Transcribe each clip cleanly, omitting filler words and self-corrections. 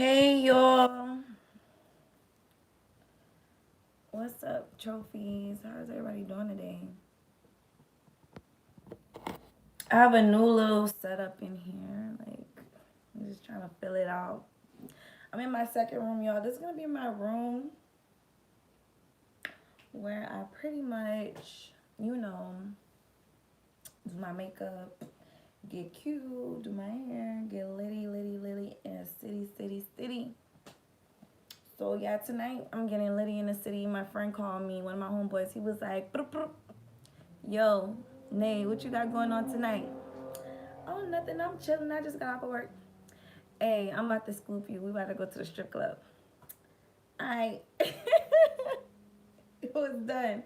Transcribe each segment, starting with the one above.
Hey y'all, what's up, trophies? How's everybody doing today? I have a new little setup in here. I'm just trying to fill it out. I'm in my second room, y'all. This is gonna be my room where I pretty much, you know, do my makeup, get cute, do my hair, get litty in a city. So yeah, tonight I'm getting litty in the city. My friend called me, one of my homeboys. He was like, "Bruh, bruh. Yo, Nay, what you got going on tonight?" Oh, nothing. I'm chilling. I just got off of work. Hey, I'm about to scoop you. We about to go to the strip club. I it was done.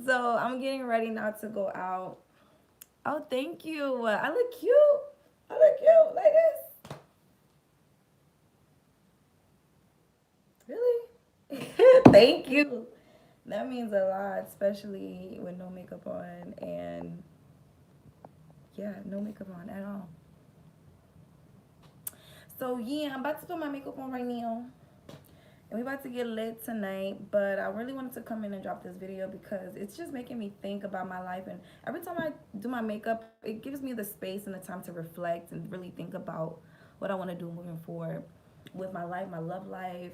So I'm getting ready now to go out. Oh, thank you. I look cute. I look cute like this. Really? Thank you. That means a lot, especially with no makeup on and yeah, no makeup on at all. So yeah, I'm about to put my makeup on right now. And we about to get lit tonight, but I really wanted to come in and drop this video because it's just making me think about my life. And every time I do my makeup, it gives me the space and the time to reflect and really think about what I want to do moving forward with my life, my love life.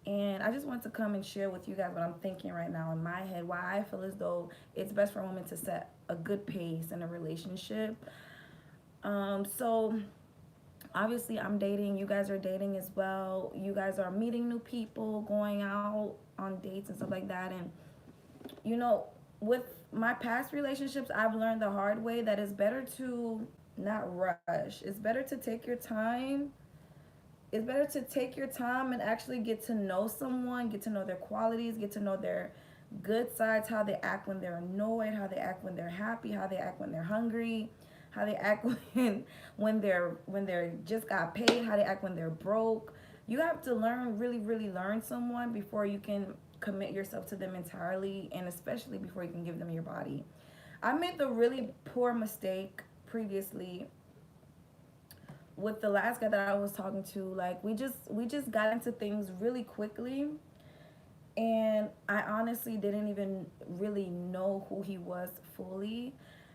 And I just want to come and share with you guys what I'm thinking right now in my head, why I feel as though it's best for a woman to set a good pace in a relationship. So obviously I'm dating, you guys are dating as well, you guys are meeting new people, going out on dates and stuff like that. And you know, with my past relationships, I've learned the hard way that it's better to not rush. It's better to take your time. It's better to take your time and actually get to know someone, get to know their qualities, get to know their good sides, how they act when they're annoyed, how they act when they're happy, how they act when they're hungry, how they act when they're just got paid, how they act when they're broke. You have to learn, really learn someone before you can commit yourself to them entirely, and especially before you can give them your body. I made the really poor mistake previously with the last guy that I was talking to. Like we just got into things really quickly, and I honestly didn't even really know who he was fully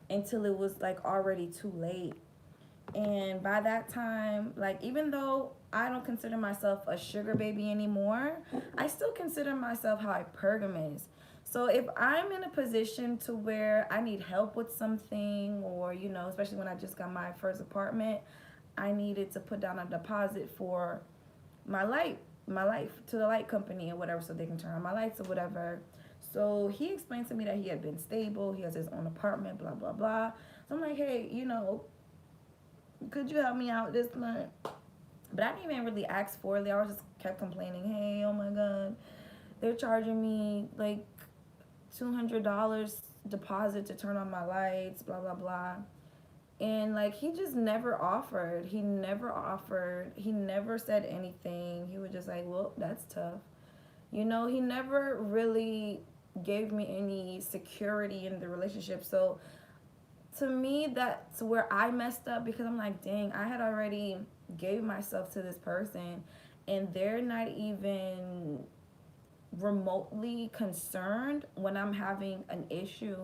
until it was like already too late. And by that time, like, even though I don't consider myself a sugar baby anymore, I still consider myself hypergamous. So if I'm in a position to where I need help with something, or especially when I just got my first apartment, I needed to put down a deposit for my life to the light company or whatever, so they can turn on my lights or whatever. So he explained to me that he had been stable, he has his own apartment, blah blah blah. So I'm like, hey, could you help me out this month? But I didn't even really ask for it. I was just kept complaining, hey, oh my god, they're charging me like $200 deposit to turn on my lights, blah blah blah. And like, he just never offered. He never said anything. He was just like, well, that's tough. He never really gave me any security in the relationship. So to me, that's where I messed up, because I'm like, dang, I had already gave myself to this person, and they're not even remotely concerned when I'm having an issue.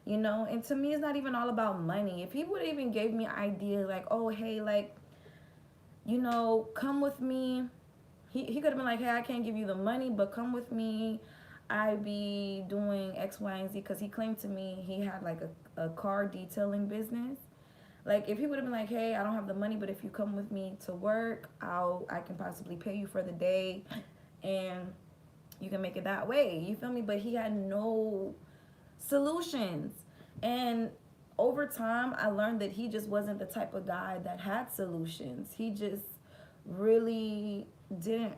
And to me, it's not even all about money. If he would even gave me an idea like, oh hey, like, come with me, he could have been like, hey, I can't give you the money, but come with me, I be doing X, Y, and Z, because he claimed to me he had like a car detailing business. Like, if he would have been like, hey, I don't have the money, but if you come with me to work, I can possibly pay you for the day, and you can make it that way. You feel me? But he had no solutions. And over time, I learned that he just wasn't the type of guy that had solutions. He just really didn't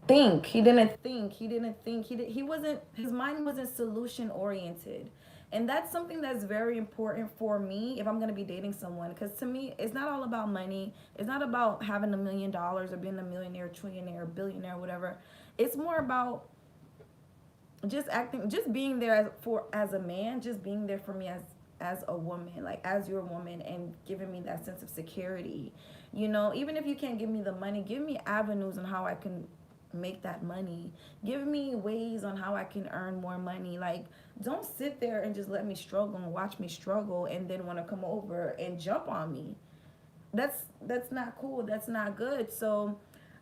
think. He didn't think. He didn't think. He wasn't, his mind wasn't solution oriented. And that's something that's very important for me if I'm going to be dating someone. Because to me, it's not all about money. It's not about having $1 million or being a millionaire, trillionaire, billionaire, whatever. It's more about just acting, just being there as a man, just being there for me as a woman, like as your woman, and giving me that sense of security. You know, even if you can't give me the money, give me avenues on how I can make that money. Give me ways on how I can earn more money. Like, don't sit there and just let me struggle and watch me struggle and then want to come over and jump on me. That's not cool. That's not good. So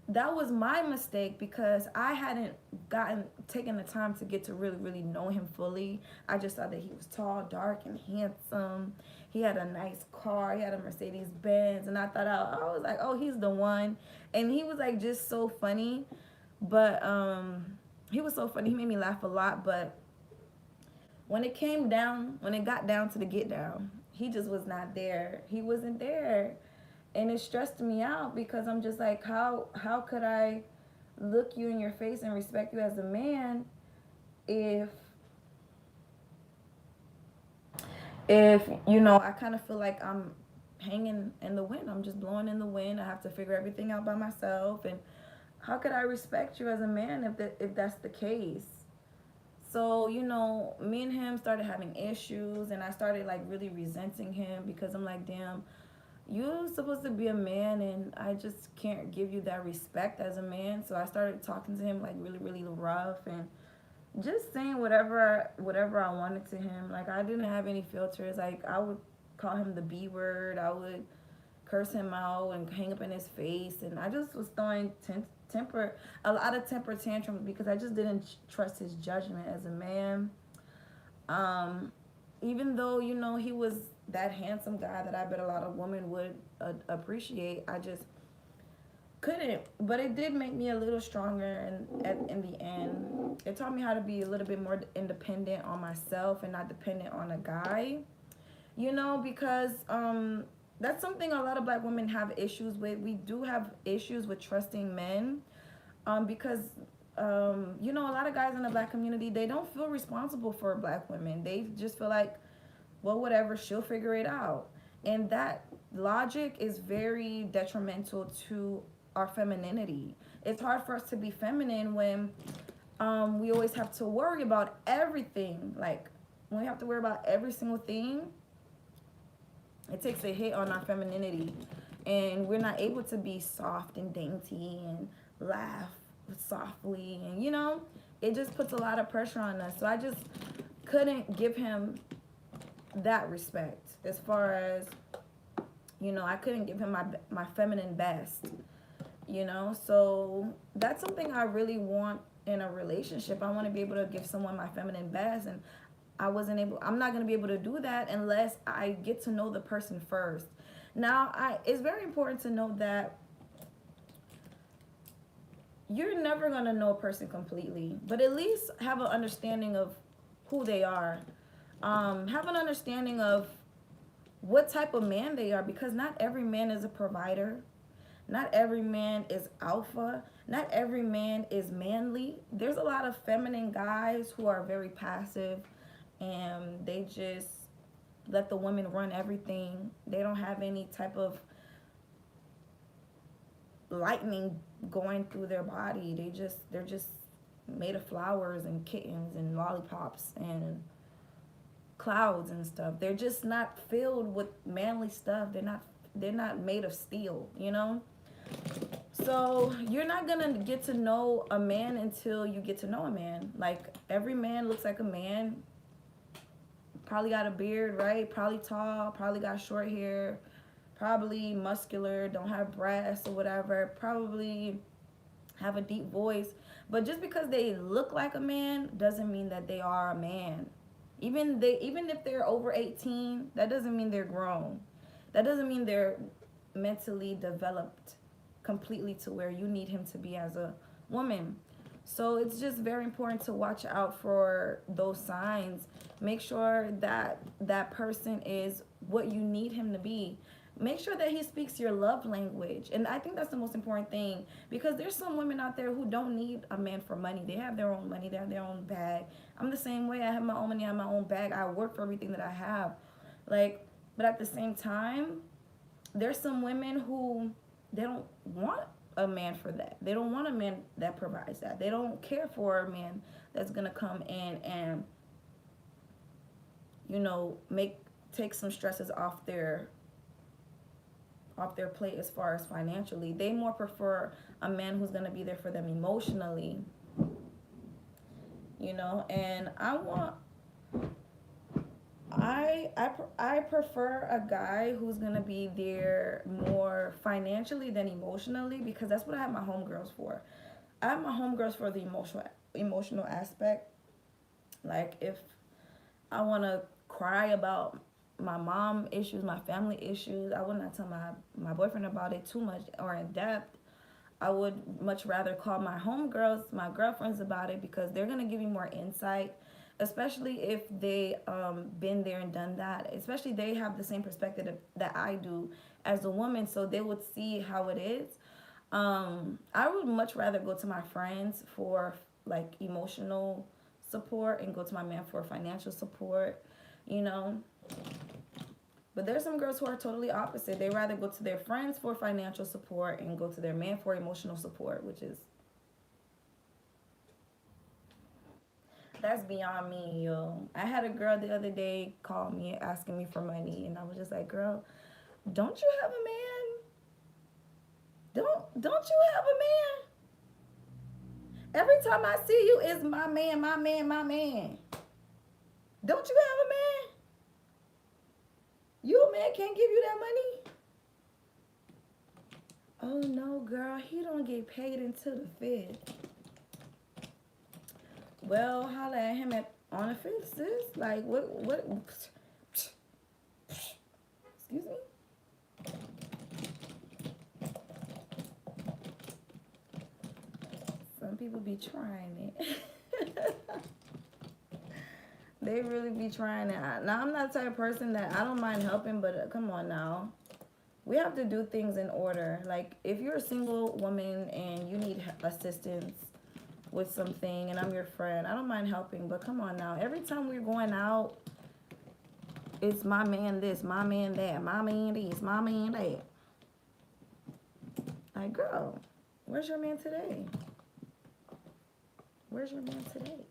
that was my mistake because I hadn't gotten taken the time to get to really really know him fully. I just thought that he was tall, dark, and handsome. He had a nice car. He had a Mercedes Benz, and I thought I was like, oh, he's the one. And he was like just so funny, but he was so funny. He made me laugh a lot. But when it got down to the get down, he just was not there. He wasn't there, and it stressed me out because I'm just like, how could I look you in your face and respect you as a man if you know, I kind of feel like I'm hanging in the wind. I'm just blowing in the wind. I have to figure everything out by myself. And how could I respect you as a man if that's the case? So, you know, me and him started having issues, and I started like really resenting him because I'm like, damn, you're supposed to be a man, and I just can't give you that respect as a man. So I started talking to him like really, really rough and just saying whatever I wanted to him. Like, I didn't have any filters. Like, I would call him the B word. I would curse him out and hang up in his face, and I just was throwing a lot of temper tantrums because I just didn't trust his judgment as a man. Um, Even though, you know, he was that handsome guy that I bet a lot of women would appreciate, I just couldn't. But it did make me a little stronger, and in the end it taught me how to be a little bit more independent on myself and not dependent on a guy, you know, because that's something a lot of black women have issues with. We do have issues with trusting men, because you know, a lot of guys in the black community, they don't feel responsible for black women. They just feel like, well, whatever, she'll figure it out. And that logic is very detrimental to our femininity. It's hard for us to be feminine when we always have to worry about everything. Like, when we have to worry about every single thing, it takes a hit on our femininity. And we're not able to be soft and dainty and laugh softly. And, you know, it just puts a lot of pressure on us. So I just couldn't give him that respect. As far as, you know, I couldn't give him my feminine best, you know. So that's something I really want in a relationship. I want to be able to give someone my feminine best, and I'm not going to be able to do that unless I get to know the person first. Now, it's very important to know that you're never going to know a person completely, but at least have an understanding of who they are. Have an understanding of what type of man they are, because not every man is a provider. Not every man is alpha. Not every man is manly. There's a lot of feminine guys who are very passive, and they just let the women run everything. They don't have any type of lightning going through their body. They're just made of flowers and kittens and lollipops and clouds and stuff. They're just not filled with manly stuff. They're not made of steel, you know? So you're not gonna get to know a man until you get to know a man. Like, every man looks like a man. Probably got a beard, right? Probably tall, probably got short hair, probably muscular, don't have breasts or whatever, probably have a deep voice. But just because they look like a man doesn't mean that they are a man. Even if they're over 18, that doesn't mean they're grown. That doesn't mean they're mentally developed completely to where you need him to be as a woman. So it's just very important to watch out for those signs. Make sure that that person is what you need him to be. Make sure that he speaks your love language. And I think that's the most important thing, because there's some women out there who don't need a man for money. They have their own money. They have their own bag. I'm the same way. I have my own money. I have my own bag. I work for everything that I have. Like, but at the same time, there's some women who, they don't want a man for that. They don't want a man that provides that. They don't care for a man that's going to come in and, you know, take some stresses off their plate as far as financially. They more prefer a man who's going to be there for them emotionally, and I prefer a guy who's going to be there more financially than emotionally, because that's what I have my homegirls for. I have my homegirls for the emotional aspect. Like, if I want to cry about my mom issues, my family issues, I would not tell my boyfriend about it too much or in depth. I would much rather call my homegirls, my girlfriends about it, because they're going to give you more insight, especially if they been there and done that. Especially they have the same perspective that I do as a woman, so they would see how it is. I would much rather go to my friends for like emotional support and go to my man for financial support, you know. But there's some girls who are totally opposite. They rather go to their friends for financial support and go to their man for emotional support, which is, that's beyond me, yo. I had a girl the other day call me asking me for money, and I was just like, girl, don't you have a man? Don't you have a man? Every time I see you, it's my man, my man, my man. Don't you have a man? Your man can't give you that money? Oh no, girl, he don't get paid until the 5th. Well, holla at him on the 5th, sis. Like, what? Excuse me? Some people be trying it. They really be trying it. Now, I'm not the type of person that I don't mind helping, but come on now. We have to do things in order. Like, if you're a single woman and you need assistance with something and I'm your friend, I don't mind helping, but come on now. Every time we're going out, it's my man this, my man that, my man this, my man that. Like, girl, where's your man today? Where's your man today?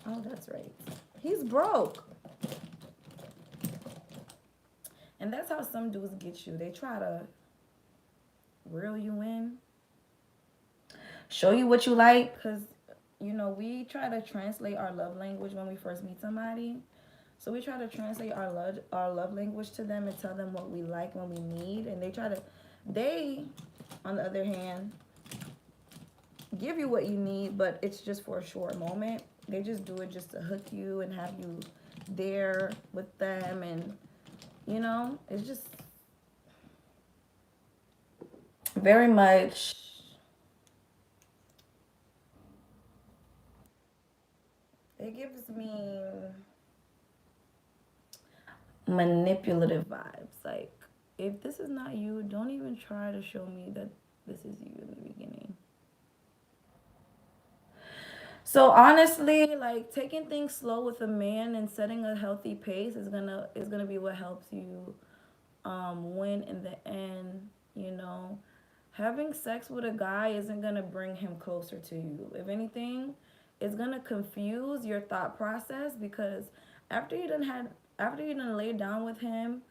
Oh, that's right. He's broke. And that's how some dudes get you. They try to reel you in, show you what you like, because, we try to translate our love language when we first meet somebody. So we try to translate our love language to them and tell them what we like, what we need. And they, on the other hand, give you what you need, but it's just for a short moment. They just do it just to hook you and have you there with them. And, it's just very much, it gives me manipulative vibes. Like, if this is not you, don't even try to show me that this is you in the beginning. So honestly, like, taking things slow with a man and setting a healthy pace is gonna be what helps you win in the end. Having sex with a guy isn't gonna bring him closer to you. If anything, it's gonna confuse your thought process, because after you done lay down with him,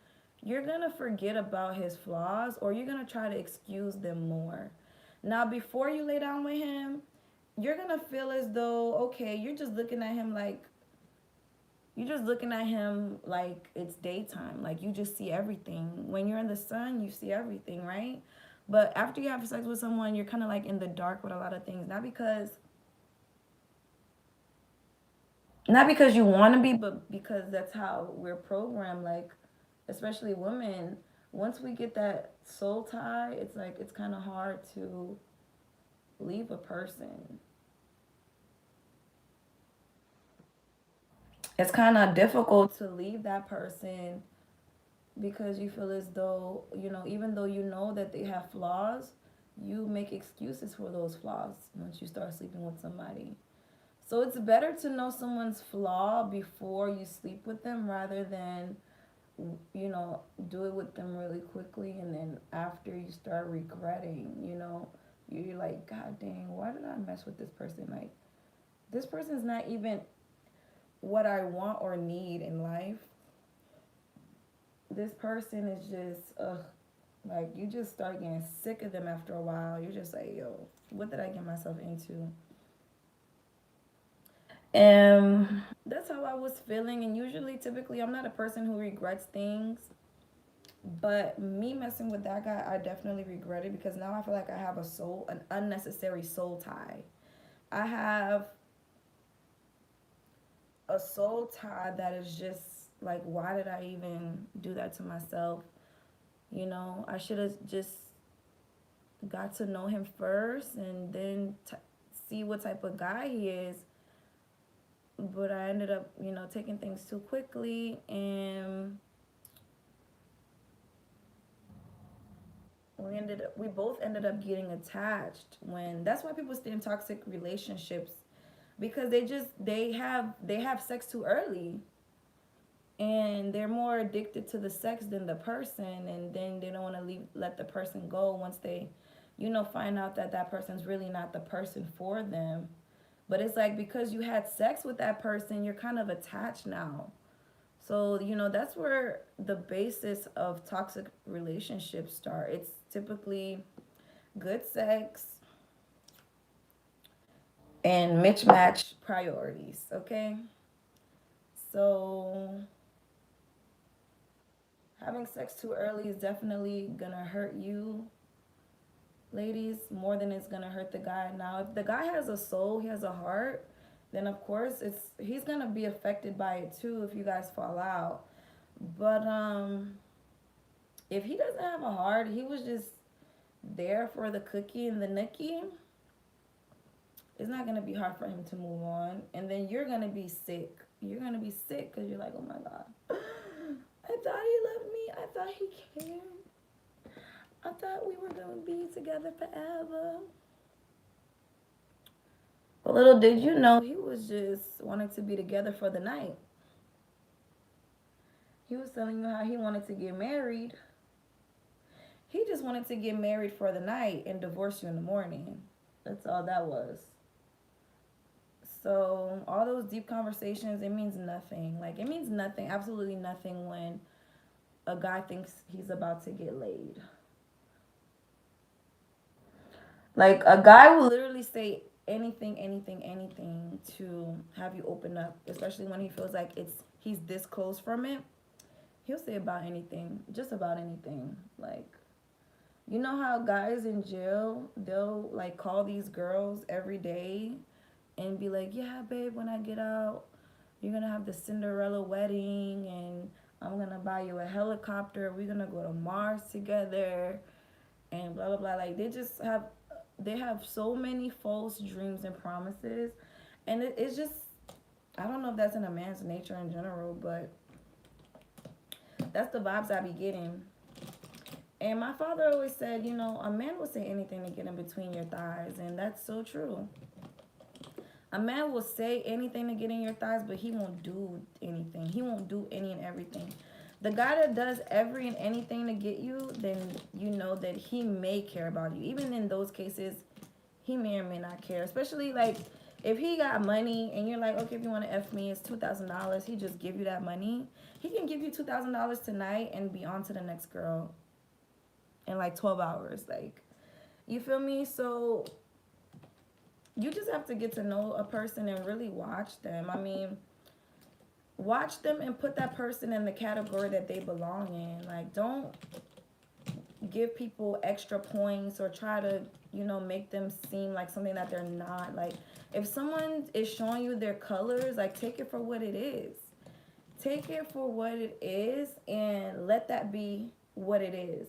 you're gonna forget about his flaws, or you're gonna try to excuse them more. Now, before you lay down with him, you're gonna feel as though, okay, you're just looking at him like it's daytime. Like, you just see everything. When you're in the sun, you see everything, right? But after you have sex with someone, you're kind of like in the dark with a lot of things. Not because you want to be, but because that's how we're programmed. Like, especially women, once we get that soul tie, it's like it's kind of hard to leave a person. It's kind of difficult to leave that person, because you feel as though, even though you know that they have flaws, you make excuses for those flaws once you start sleeping with somebody. So it's better to know someone's flaw before you sleep with them, rather than, do it with them really quickly, and then after you start regretting, you're like, God dang, why did I mess with this person? Like, this person's not even what I want or need in life. this person is just, ugh, like you just start getting sick of them after a while. You're just like, yo, what did I get myself into? And that's how I was feeling. And usually, typically, I'm not a person who regrets things. But me messing with that guy, I definitely regret it because now I feel like I have an unnecessary soul tie. I have a soul tie that is just like, why did I even do that to myself? You know, I should have just got to know him first and then see what type of guy he is. But I ended up, taking things too quickly, and we both ended up getting attached. When that's why people stay in toxic relationships, because they have sex too early, and they're more addicted to the sex than the person, and then they don't want to let the person go once they find out that that person's really not the person for them. But it's like, because you had sex with that person, you're kind of attached now. So, that's where the basis of toxic relationships start. It's typically good sex and mismatched priorities, okay? So, having sex too early is definitely gonna hurt you, ladies, more than it's gonna hurt the guy. Now, if the guy has a soul, he has a heart, then of course he's gonna be affected by it too if you guys fall out. But if he doesn't have a heart, he was just there for the cookie and the nookie, it's not gonna be hard for him to move on. And then you're gonna be sick. You're gonna be sick because you're like, oh my god, I thought he loved me. I thought he cared. I thought we were gonna be together forever. But little did you know, he was just wanting to be together for the night. He was telling you how he wanted to get married. He just wanted to get married for the night and divorce you in the morning. That's all that was. So all those deep conversations, it means nothing. Like, it means nothing, absolutely nothing, when a guy thinks he's about to get laid. Like, a guy will literally say anything, anything, anything to have you open up, especially when he feels like he's this close from it. He'll say about anything, just about anything. Like, you know how guys in jail, they'll like call these girls every day and be like, yeah, babe, when I get out, you're gonna have the Cinderella wedding, and I'm gonna buy you a helicopter. We're gonna go to Mars together, and blah blah blah. Like, they have so many false dreams and promises, and it's just, I don't know if that's in a man's nature in general, but that's the vibes I be getting. And my father always said, a man will say anything to get in between your thighs, and that's so true. A man will say anything to get in your thighs, but he won't do anything. He won't do any and everything. The guy that does every and anything to get you, then you know that he may care about you. Even in those cases, he may or may not care. Especially like if he got money and you're like, okay, if you want to F me, it's $2,000. He just give you that money. He can give you $2,000 tonight and be on to the next girl in like 12 hours. Like, you feel me? So you just have to get to know a person and really watch them. I mean, watch them and put that person in the category that they belong in. Like, don't give people extra points or try to, make them seem like something that they're not. Like, if someone is showing you their colors, like, take it for what it is. Take it for what it is and let that be what it is.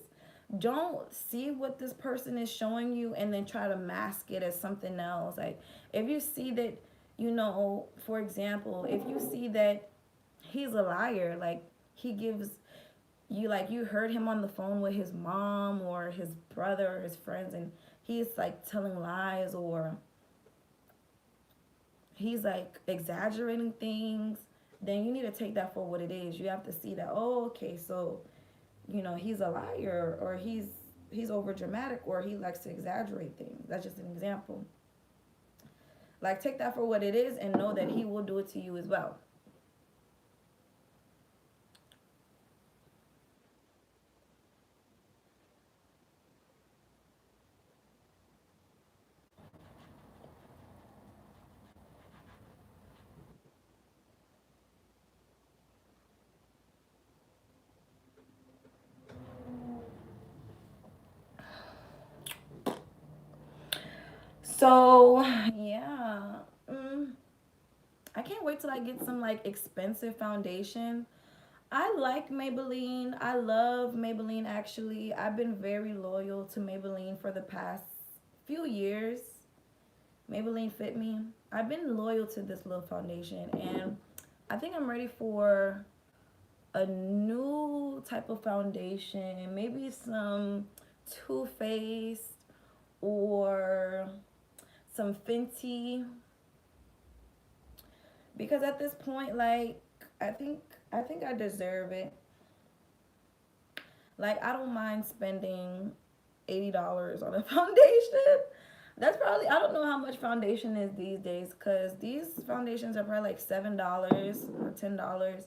Don't see what this person is showing you and then try to mask it as something else. Like, if you see that, for example, if you see that he's a liar, like, he gives you, like, you heard him on the phone with his mom or his brother or his friends, and he's like telling lies, or he's like exaggerating things, then you need to take that for what it is. You have to see that, oh, okay, so he's a liar, or he's over dramatic, or he likes to exaggerate things. That's just an example. Like, take that for what it is and know that he will do it to you as well. So yeah, mm, I can't wait till I get some like expensive foundation. I like Maybelline. I love Maybelline actually. I've been very loyal to Maybelline for the past few years. Maybelline Fit Me. I've been loyal to this little foundation and I think I'm ready for a new type of foundation. Maybe some Too Faced or some Fenty because at this point like I think I deserve it. Like I don't mind spending $80 on a foundation. That's probably I don't know how much foundation is these days because these foundations are probably like $7 or $10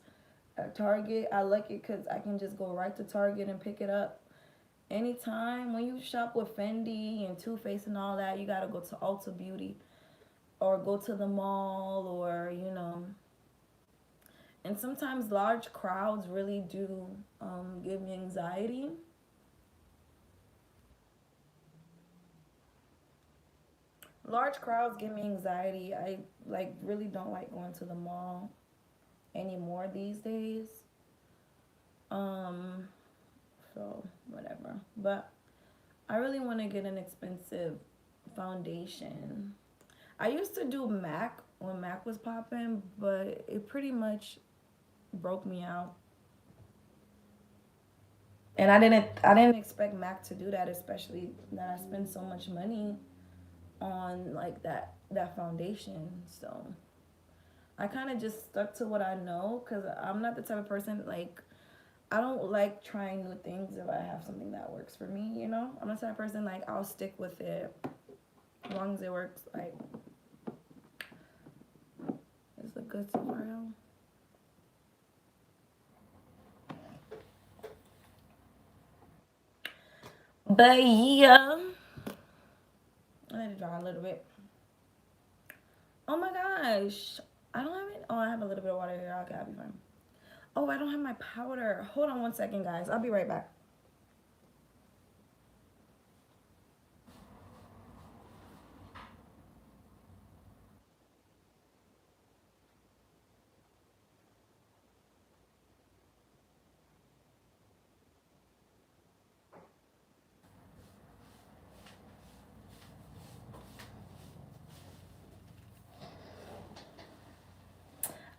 at Target. I like it because I can just go right to Target and pick it up anytime. When you shop with Fendi and Too Faced and all that, you gotta go to Ulta Beauty or go to the mall or And sometimes large crowds really do give me anxiety. Large crowds give me anxiety. I like really don't like going to the mall anymore these days. Um, so whatever. But I really want to get an expensive foundation. I used to do MAC when MAC was popping, but it pretty much broke me out. And I didn't expect MAC to do that, especially that I spend so much money on like that foundation. So I kind of just stuck to what I know because I'm not the type of person like I don't like trying new things if I have something that works for me. I'm the type of person like I'll stick with it as long as it works. Like it's a good scenario. But yeah, I let it dry a little bit. Oh my gosh, I don't have it. Oh, I have a little bit of water here. Okay, I'll be fine. Oh, I don't have my powder. Hold on one second, guys. I'll be right back.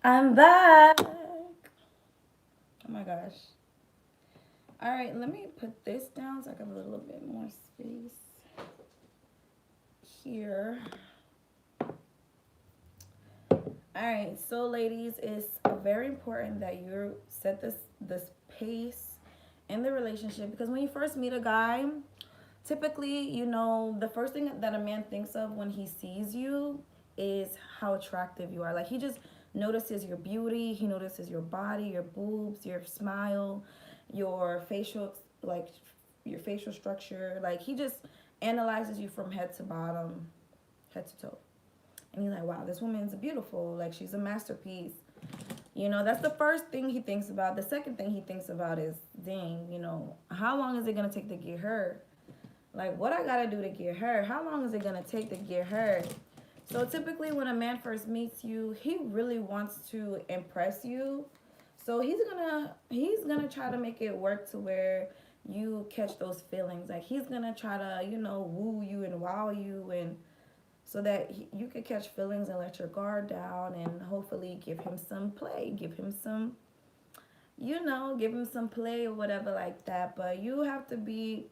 I'm back. Oh my gosh. All right, let me put this down so I have a little bit more space here. All right, so ladies, it's very important that you set this pace in the relationship because when you first meet a guy, typically, the first thing that a man thinks of when he sees you is how attractive you are. Like he just notices your beauty, he notices your body, your boobs, your smile, your facial like your facial structure. Like he just analyzes you from head to bottom, head to toe. And he's like, wow, this woman's beautiful. Like, she's a masterpiece. That's the first thing he thinks about. The second thing he thinks about is, dang, how long is it going to take to get her? Like, what I got to do to get her? How long is it going to take to get her? So, typically, when a man first meets you, he really wants to impress you. So, he's gonna try to make it work to where you catch those feelings. Like, he's going to try to, woo you and wow you and so that you could catch feelings and let your guard down and hopefully give him some play, give him some play or whatever like that. But you have to be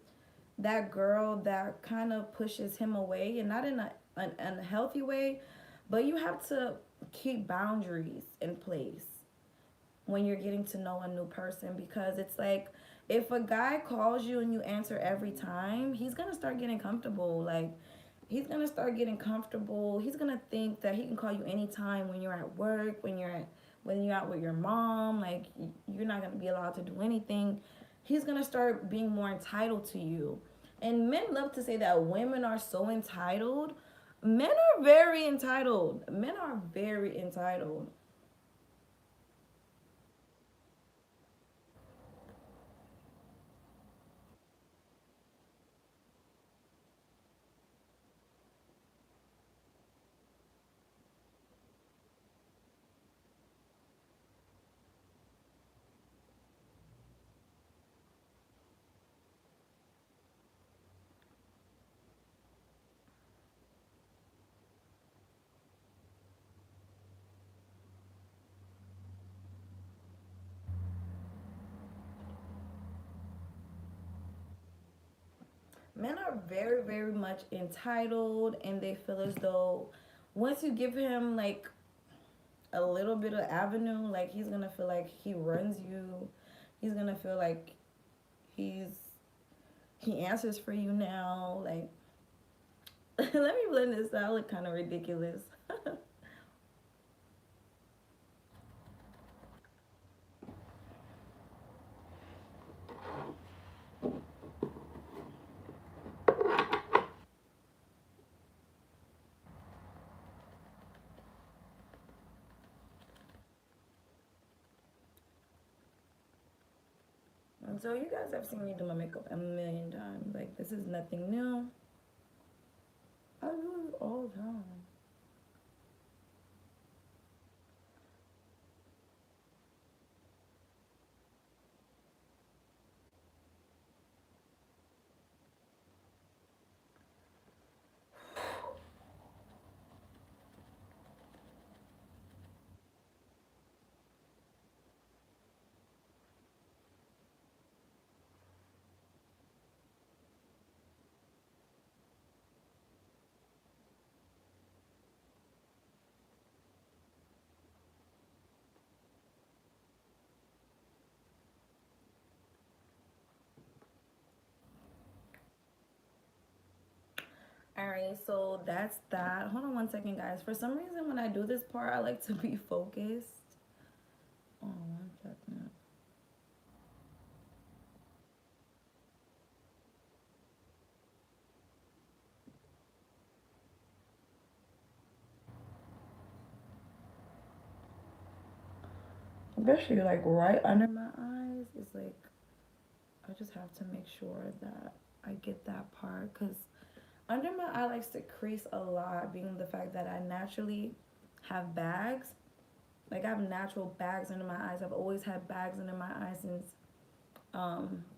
that girl that kind of pushes him away and not in an unhealthy way, but you have to keep boundaries in place when you're getting to know a new person because it's like if a guy calls you and you answer every time, he's gonna start getting comfortable. Like he's gonna start getting comfortable. He's gonna think that he can call you anytime when you're at work, when you're out with your mom. Like you're not gonna be allowed to do anything. He's gonna start being more entitled to you. And men love to say that women are so entitled. Men are very entitled. Men are very entitled. Men are very, very much entitled, and they feel as though once you give him like a little bit of avenue, like he's gonna feel like he runs you. He's gonna feel like he's he answers for you now. Like, let me blend this out. I look kind of ridiculous. And so you guys have seen me do my makeup a million times. Like, this is nothing new. I do this all the time. All right, so that's that. Hold on one second, guys. For some reason, when I do this part, I like to be focused. Oh, one second. Especially like right under my eyes. It's like I just have to make sure that I get that part because under my eye likes to crease a lot, being the fact that I naturally have bags. Like I have natural bags under my eyes. I've always had bags under my eyes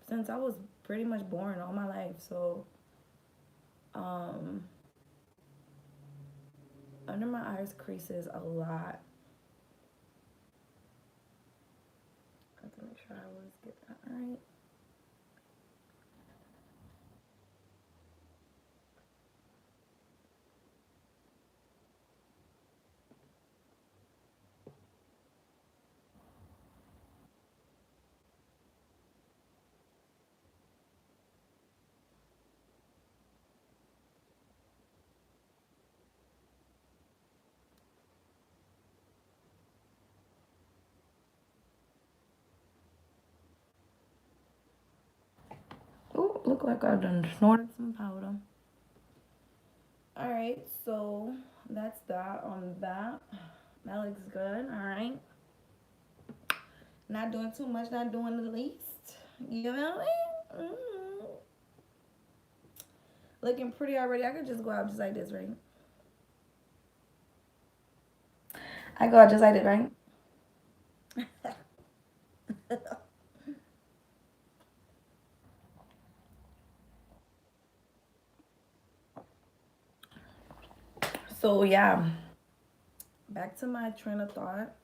since I was pretty much born all my life. So um under my eyes creases a lot. I have to make sure I always get that right. Oh, look like I done snorted some powder. All right, so that's that on that. That looks good. All right. Not doing too much, not doing the least. You know what I mean? Looking pretty already. I could just go out just like this, right? I go out just like this, right? So yeah, back to my train of thought.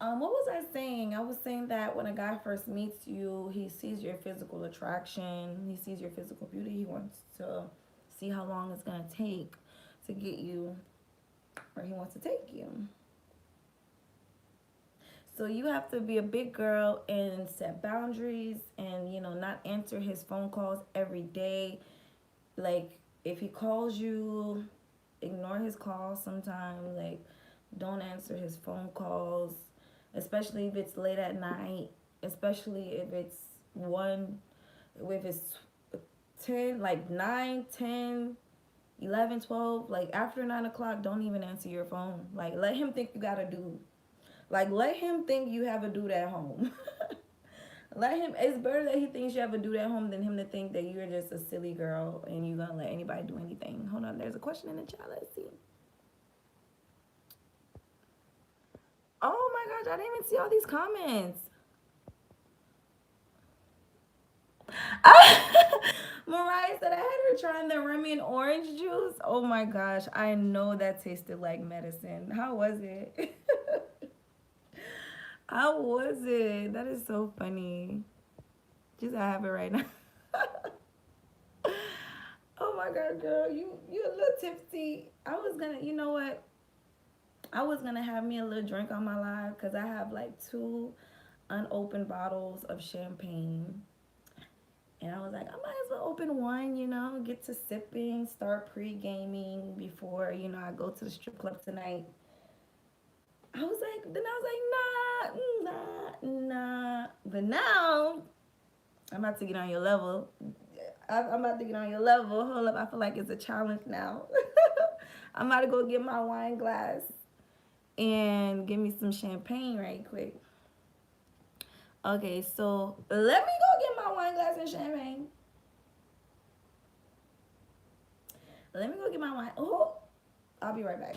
What was I saying? I was saying that when a guy first meets you, he sees your physical attraction, he sees your physical beauty, he wants to see how long it's gonna take to get you where he wants to take you. So you have to be a big girl and set boundaries and not answer his phone calls every day. Like if he calls you, ignore his calls sometimes. Like don't answer his phone calls, especially if it's late at night, especially if it's one if it's 10 like 9, 10, 11, 12. Like after 9 o'clock, don't even answer your phone. Like let him think you got a dude. Like let him think you have a dude at home. Let him. It's better that he thinks you have a dude at home than him to think that you're just a silly girl and you're gonna let anybody do anything. Hold on, there's a question in the chat. Let's see. Oh my gosh, I didn't even see all these comments. Mariah said I had her trying the Remy and orange juice. Oh my gosh, I know that tasted like medicine. How was it? How was it? That is so funny. Just I have it right now. my god, girl, you a little tipsy. I was gonna, you know what? I was gonna have me a little drink on my live because I have like two unopened bottles of champagne. And I was like, I might as well open one, get to sipping, start pre gaming before, I go to the strip club tonight. I was like, nah. But now, I'm about to get on your level. I'm about to get on your level. Hold up, I feel like it's a challenge now. I'm about to go get my wine glass and give me some champagne right quick. Okay, so let me go get my wine glass and champagne. Let me go get my wine. Oh, I'll be right back.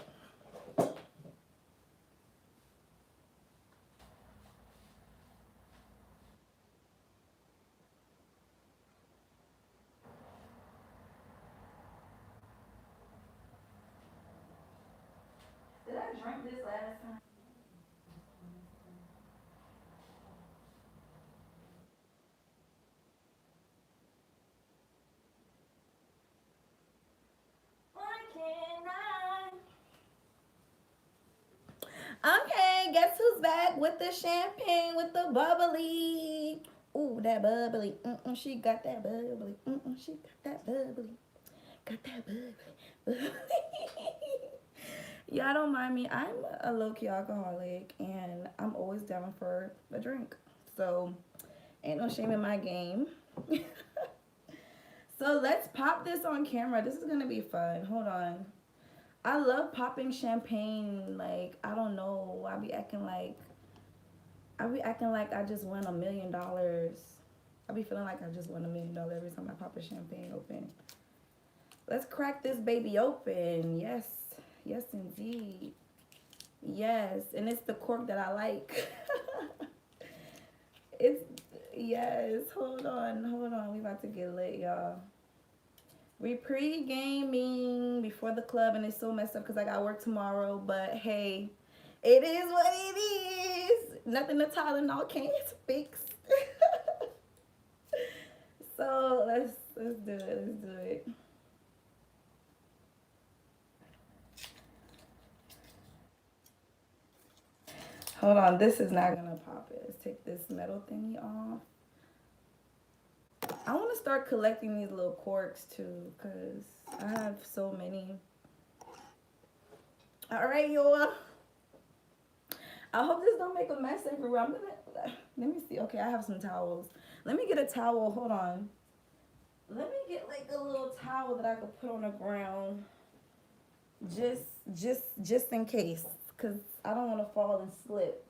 Did I drink this last time? Why can't I? Okay, guess who's back with the champagne, with the bubbly? Ooh, that bubbly. She got that bubbly. She got that bubbly. Got that bubbly. Y'all don't mind me. I'm a low key alcoholic and I'm always down for a drink. So, ain't no shame in my game. So, let's pop this on camera. This is gonna be fun. Hold on. I love popping champagne. Like, I don't know. I be acting like I just won $1 million. I be feeling like I just won $1 million every time I pop a champagne open. Let's crack this baby open. Yes. Yes, indeed. Yes. And it's the cork that I like. It's, yes. Hold on. Hold on. We about to get lit, y'all. We pre-gaming before the club, and it's so messed up because I got work tomorrow. But hey, it is what it is. Nothing the Tylenol can't fix. So let's do it. Let's do it. Hold on, this is not gonna pop it. Let's take this metal thingy off. I want to start collecting these little corks too, cause I have so many. All right, y'all. I hope this don't make a mess everywhere. Let me see. Okay, I have some towels. Let me get a towel. Hold on. Let me get like a little towel that I could put on the ground, just just in case, cause I don't want to fall and slip.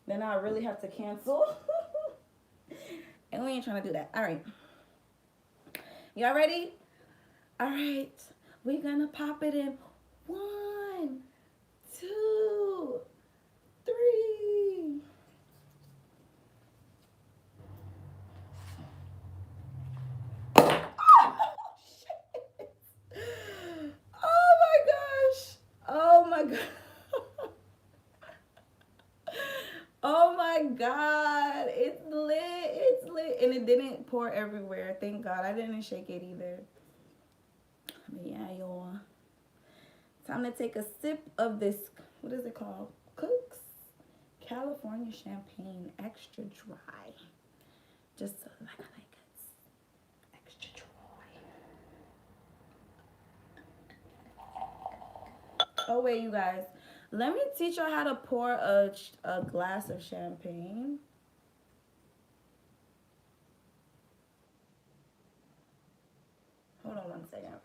Then I really have to cancel. And we ain't trying to do that. All right. Y'all ready? All right. We're going to pop it in. 1, 2, 3. Oh, shit. Oh, my gosh. Oh, my God. Oh my god, it's lit, it's lit, and it didn't pour everywhere. Thank God, I didn't shake it either. But yeah, y'all, time to take a sip of this. What is it called? Cooks California champagne, extra dry. Just like I like it, extra dry. Oh wait, you guys, let me teach y'all how to pour a glass of champagne. Hold on 1 second.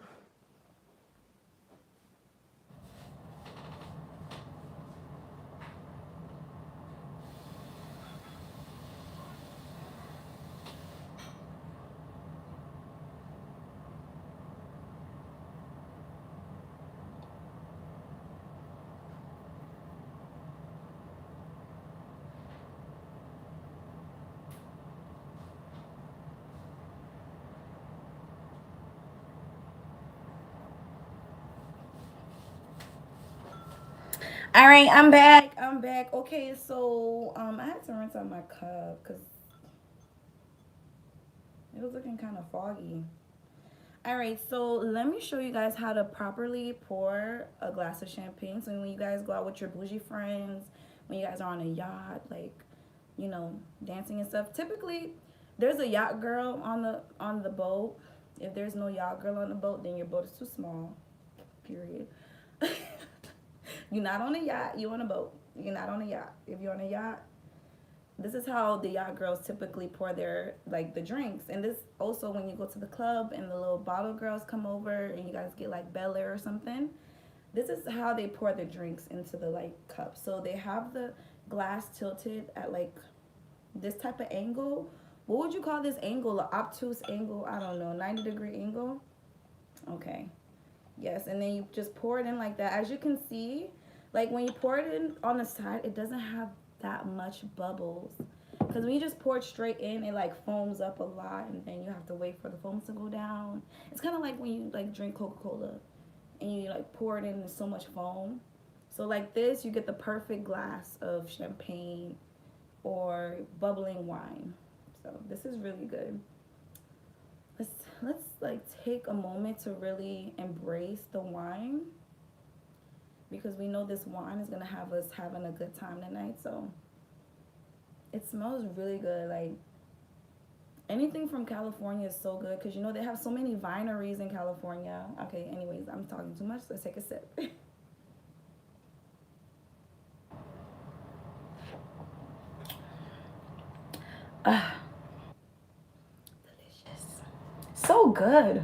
All right, I'm back. I'm back. Okay, so I had to rinse out my cup because it was looking kind of foggy. All right, so let me show you guys how to properly pour a glass of champagne. So when you guys go out with your bougie friends, when you guys are on a yacht, like, you know, dancing and stuff. Typically, there's a yacht girl on the boat. If there's no yacht girl on the boat, then your boat is too small. Period. You're not on a yacht. You're on a boat. You're not on a yacht. If you're on a yacht, this is how the yacht girls typically pour their like the drinks. And this also when you go to the club and the little bottle girls come over and you guys get like Bel Air or something, this is how they pour the drinks into the like cup. So they have the glass tilted at like this type of angle. What would you call this angle? An obtuse angle? I don't know, 90-degree angle. Okay. Yes, and then you just pour it in like that. As you can see, like when you pour it in on the side, it doesn't have that much bubbles. Because when you just pour it straight in, it like foams up a lot, and then you have to wait for the foams to go down. It's kind of like when you like drink Coca-Cola and you like pour it in, there's so much foam. So like this, you get the perfect glass of champagne or bubbling wine. So this is really good. Let's like take a moment to really embrace the wine, because we know this wine is gonna have us having a good time tonight. So it smells really good. Like anything from California is so good because you know they have so many wineries in California. Okay, anyways, I'm talking too much. Let's take a sip. Ah, delicious. So good.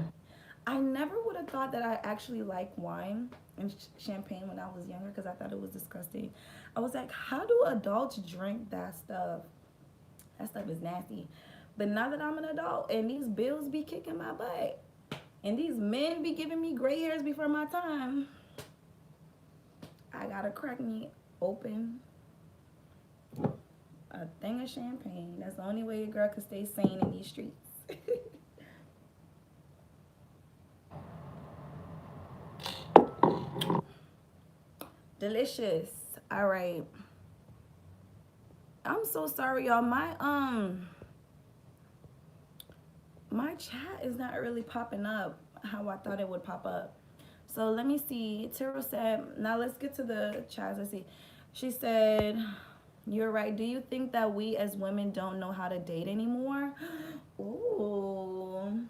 I never would have thought that I actually like wine and champagne when I was younger because I thought it was disgusting. I was like, how do adults drink that stuff? That stuff is nasty. But now that I'm an adult and these bills be kicking my butt and these men be giving me gray hairs before my time, I gotta crack me open a thing of champagne. That's the only way a girl can stay sane in these streets. Delicious. All right. I'm so sorry, y'all. My chat is not really popping up how I thought it would pop up. So let me see. Tara said, now let's get to the chats. Let's see. She said, you're right. Do you think that we as women don't know how to date anymore? Ooh.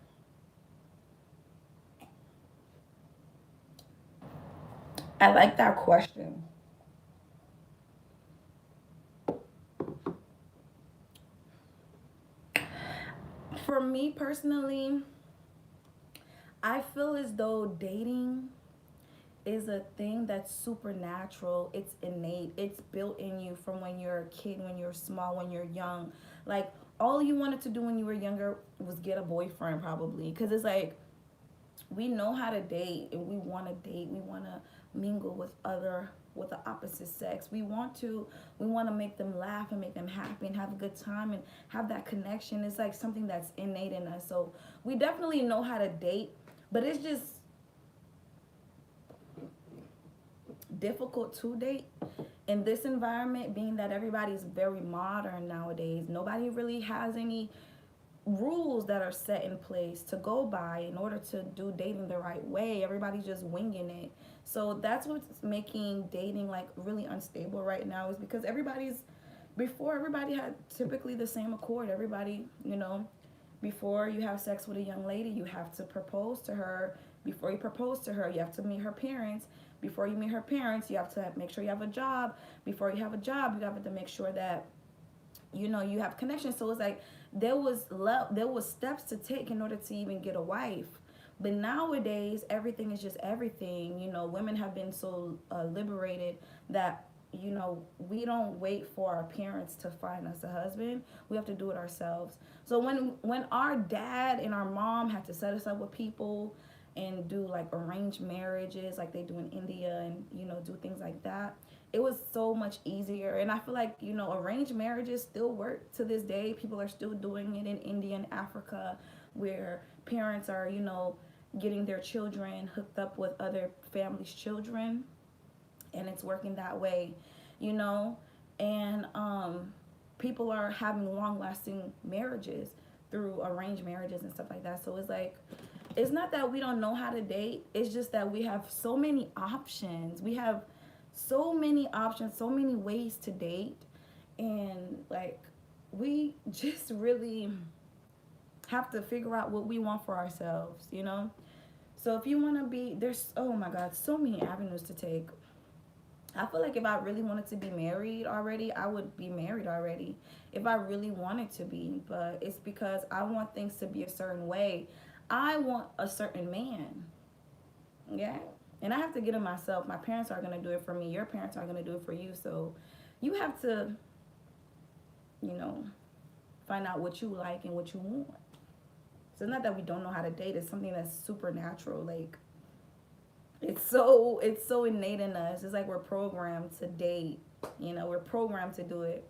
I like that question. For me personally, I feel as though dating is a thing that's supernatural. It's innate. It's built in you from when you're a kid, when you're small, when you're young. Like all you wanted to do when you were younger was get a boyfriend probably, because it's like we know how to date and we want to date. We want to mingle with the opposite sex. We want to make them laugh and make them happy and have a good time and have that connection. It's like something that's innate in us. So we definitely know how to date, but it's just difficult to date in this environment, being that everybody's very modern nowadays. Nobody really has any rules that are set in place to go by in order to do dating the right way. Everybody's just winging it. So that's what's making dating like really unstable right now, is because before everybody had typically the same accord. Everybody, before you have sex with a young lady, you have to propose to her. Before you propose to her, you have to meet her parents. Before you meet her parents, you have to make sure you have a job. Before you have a job, you have to make sure that you have connections. So it's like there was steps to take in order to even get a wife. But nowadays everything is just everything. Women have been so liberated that we don't wait for our parents to find us a husband. We have to do it ourselves. So when our dad and our mom had to set us up with people and do like arranged marriages like they do in India, and do things like that, it was so much easier. And I feel like arranged marriages still work to this day. People are still doing it in India and Africa, where parents are getting their children hooked up with other families' children, and it's working that way. you know and people are having long lasting marriages through arranged marriages and stuff like that. So it's like it's not that we don't know how to date. It's just that we have so many options. We have so many options, so many ways to date. And like, we just really have to figure out what we want for ourselves, you know? So if you want to be, there's, oh my God, so many avenues to take. I feel like if I really wanted to be married already, I would be married already. If I really wanted to be, but it's because I want things to be a certain way. I want a certain man. Yeah. And I have to get it myself. My parents are going to do it for me. Your parents are going to do it for you. So you have to, you know, find out what you like and what you want. So it's not that we don't know how to date. It's something that's supernatural. Like, it's so innate in us. It's like we're programmed to date. You know, we're programmed to do it.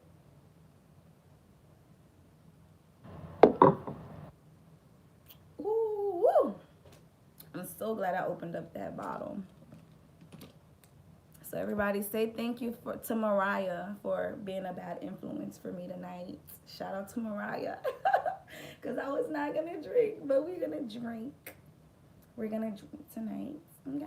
Ooh, woo. I'm so glad I opened up that bottle. So everybody say thank you to Mariah for being a bad influence for me tonight. Shout out to Mariah. Because I was not going to drink, but we're going to drink. We're going to drink tonight. Yeah.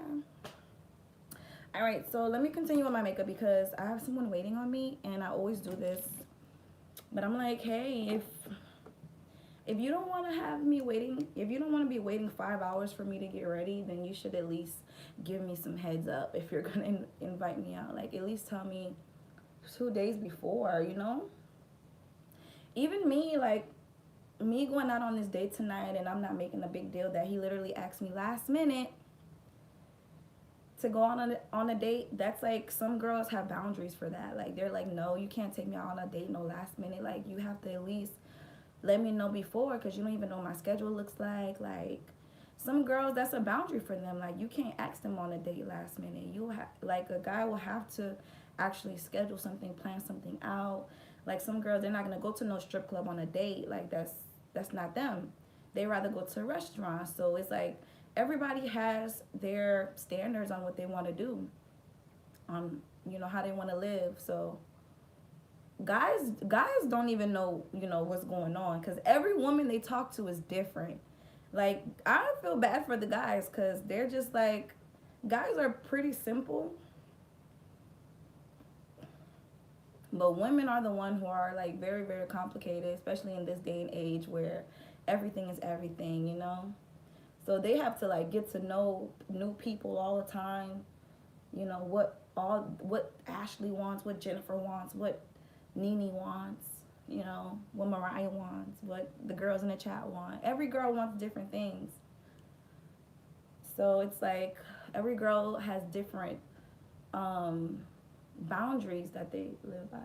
All right, so let me continue with my makeup because I have someone waiting on me, and I always do this. But I'm like, hey, if you don't want to have me waiting, if you don't want to be waiting 5 hours for me to get ready, then you should at least give me some heads up if you're going to invite me out. Like, at least tell me 2 days before, you know? Even me, like, me going out on this date tonight, and I'm not making a big deal that he literally asked me last minute to go on a date. That's like, some girls have boundaries for that. Like, they're like, no, you can't take me out on a date no last minute. Like, you have to at least let me know before, because you don't even know what my schedule looks like some girls, that's a boundary for them. Like, you can't ask them on a date last minute. You have, like, a guy will have to actually schedule something, plan something out. Like, some girls, they're not gonna go to no strip club on a date. Like, that's not them. They rather go to a restaurant. So it's like, everybody has their standards on what they want to do, on, you know, how they want to live. So guys don't even know, you know, what's going on, because every woman they talk to is different. Like, I feel bad for the guys, because they're just like, guys are pretty simple, but women are the one who are like very, very complicated, especially in this day and age where everything is everything, you know. So they have to like get to know new people all the time. You know, what Ashley wants, what Jennifer wants, what Nene wants, you know, what Mariah wants, what the girls in the chat want. Every girl wants different things. So it's like, every girl has different boundaries that they live by.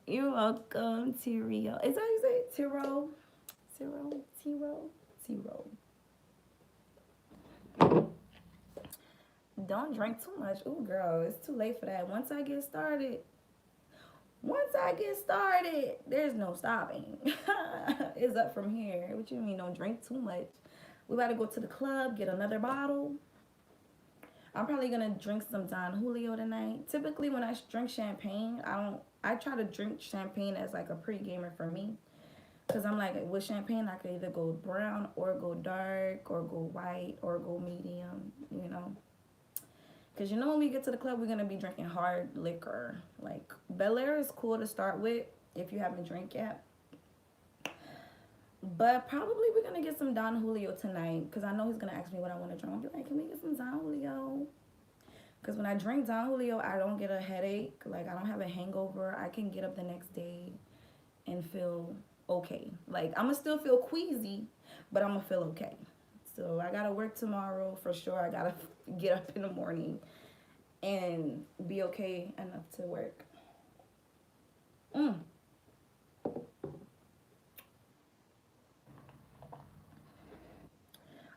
You're welcome, Tiro. Is that how you say it? Tiro? Tiro. Don't drink too much. Ooh, girl, it's too late for that. Once I get started, there's no stopping. It's up from here. What you mean, don't drink too much? We about to go to the club, get another bottle. I'm probably gonna drink some Don Julio tonight. Typically, when I drink champagne, I try to drink champagne as like a pre-gamer for me. Because I'm like, with champagne, I could either go brown or go dark or go white or go medium, you know. Because, you know, when we get to the club, we're going to be drinking hard liquor. Like, Bel Air is cool to start with if you haven't drank yet. But probably we're going to get some Don Julio tonight. Because I know he's going to ask me what I want to drink. I'll be like, can we get some Don Julio? Because when I drink Don Julio, I don't get a headache. Like, I don't have a hangover. I can get up the next day and feel okay. Like, I'm going to still feel queasy, but I'm going to feel okay. So I got to work tomorrow for sure. I got to get up in the morning and be okay enough to work. All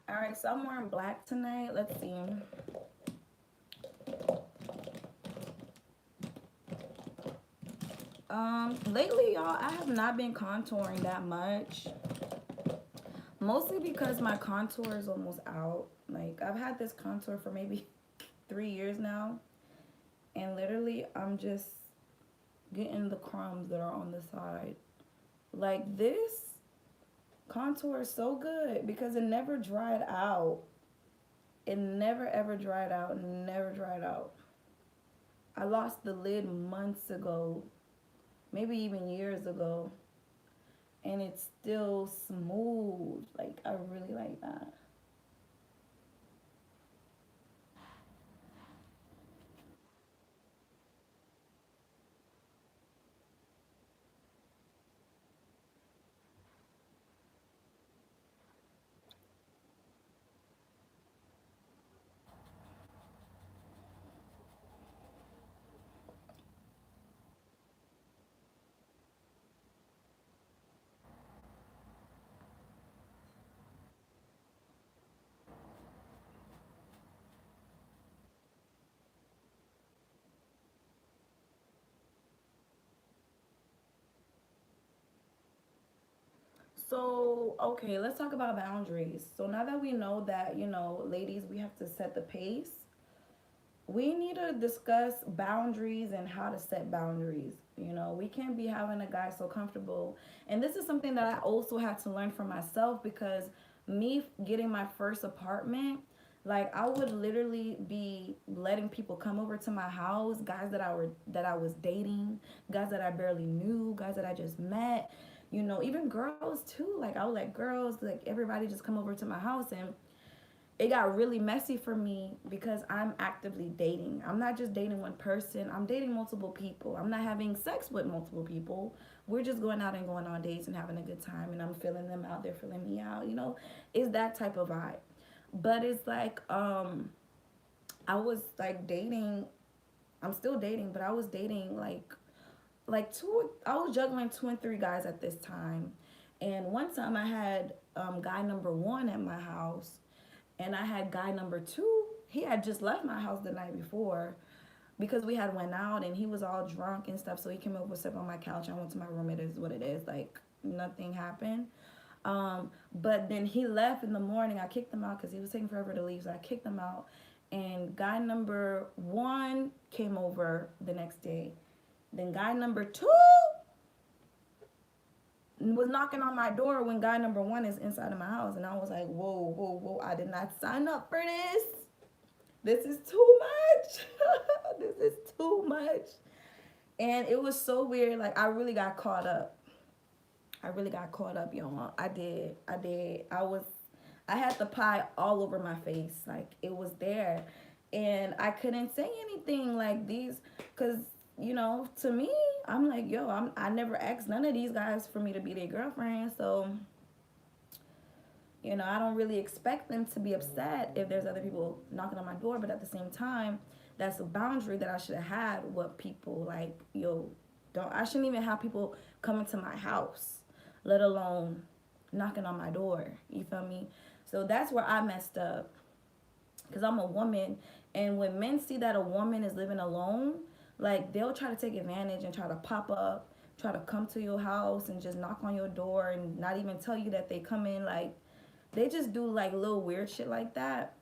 right, so I'm wearing black tonight. Let's see. Lately, y'all, I have not been contouring that much. Mostly because my contour is almost out. Like, I've had this contour for maybe 3 years now, and literally I'm just getting the crumbs that are on the side. Like this contour is so good because it never dried out. It never ever dried out, never dried out. I lost the lid months ago, maybe even years ago, and it's still smooth. Like I really like that. So, okay, let's talk about boundaries. So now that we know that, ladies, we have to set the pace, we need to discuss boundaries and how to set boundaries. We can't be having a guy so comfortable. And this is something that I also had to learn for myself because me getting my first apartment, like I would literally be letting people come over to my house, guys that I was dating, guys that I barely knew, guys that I just met, even girls too. Like I would let girls, like everybody just come over to my house, and it got really messy for me because I'm actively dating. I'm not just dating one person. I'm dating multiple people. I'm not having sex with multiple people. We're just going out and going on dates and having a good time, and I'm feeling them out. They're feeling me out. It's that type of vibe. But it's like I was like dating. I'm still dating, but I was dating like two. I was juggling two and three guys at this time. And one time I had guy number one at my house, and I had guy number two. He had just left my house the night before because we had went out, and he was all drunk and stuff. So he came over, slept on my couch. I went to my room. It is what it is. Like nothing happened. But then he left in the morning. I kicked him out because he was taking forever to leave. So I kicked him out. And guy number one came over the next day. Then guy number two was knocking on my door when guy number one is inside of my house. And I was like, whoa, whoa, whoa. I did not sign up for this. This is too much. This is too much. And it was so weird. Like, I really got caught up. I really got caught up, y'all. I did. I did. I had the pie all over my face. Like, it was there. And I couldn't say anything like these, because, to me, I'm like, yo, I never asked none of these guys for me to be their girlfriend. So, I don't really expect them to be upset if there's other people knocking on my door. But at the same time, that's a boundary that I should have had with people. Like, yo, I shouldn't even have people coming to my house, let alone knocking on my door. You feel me? So that's where I messed up. Because I'm a woman. And when men see that a woman is living alone, like they'll try to take advantage and try to pop up, try to come to your house and just knock on your door and not even tell you that they come in. Like, they just do like little weird shit like that.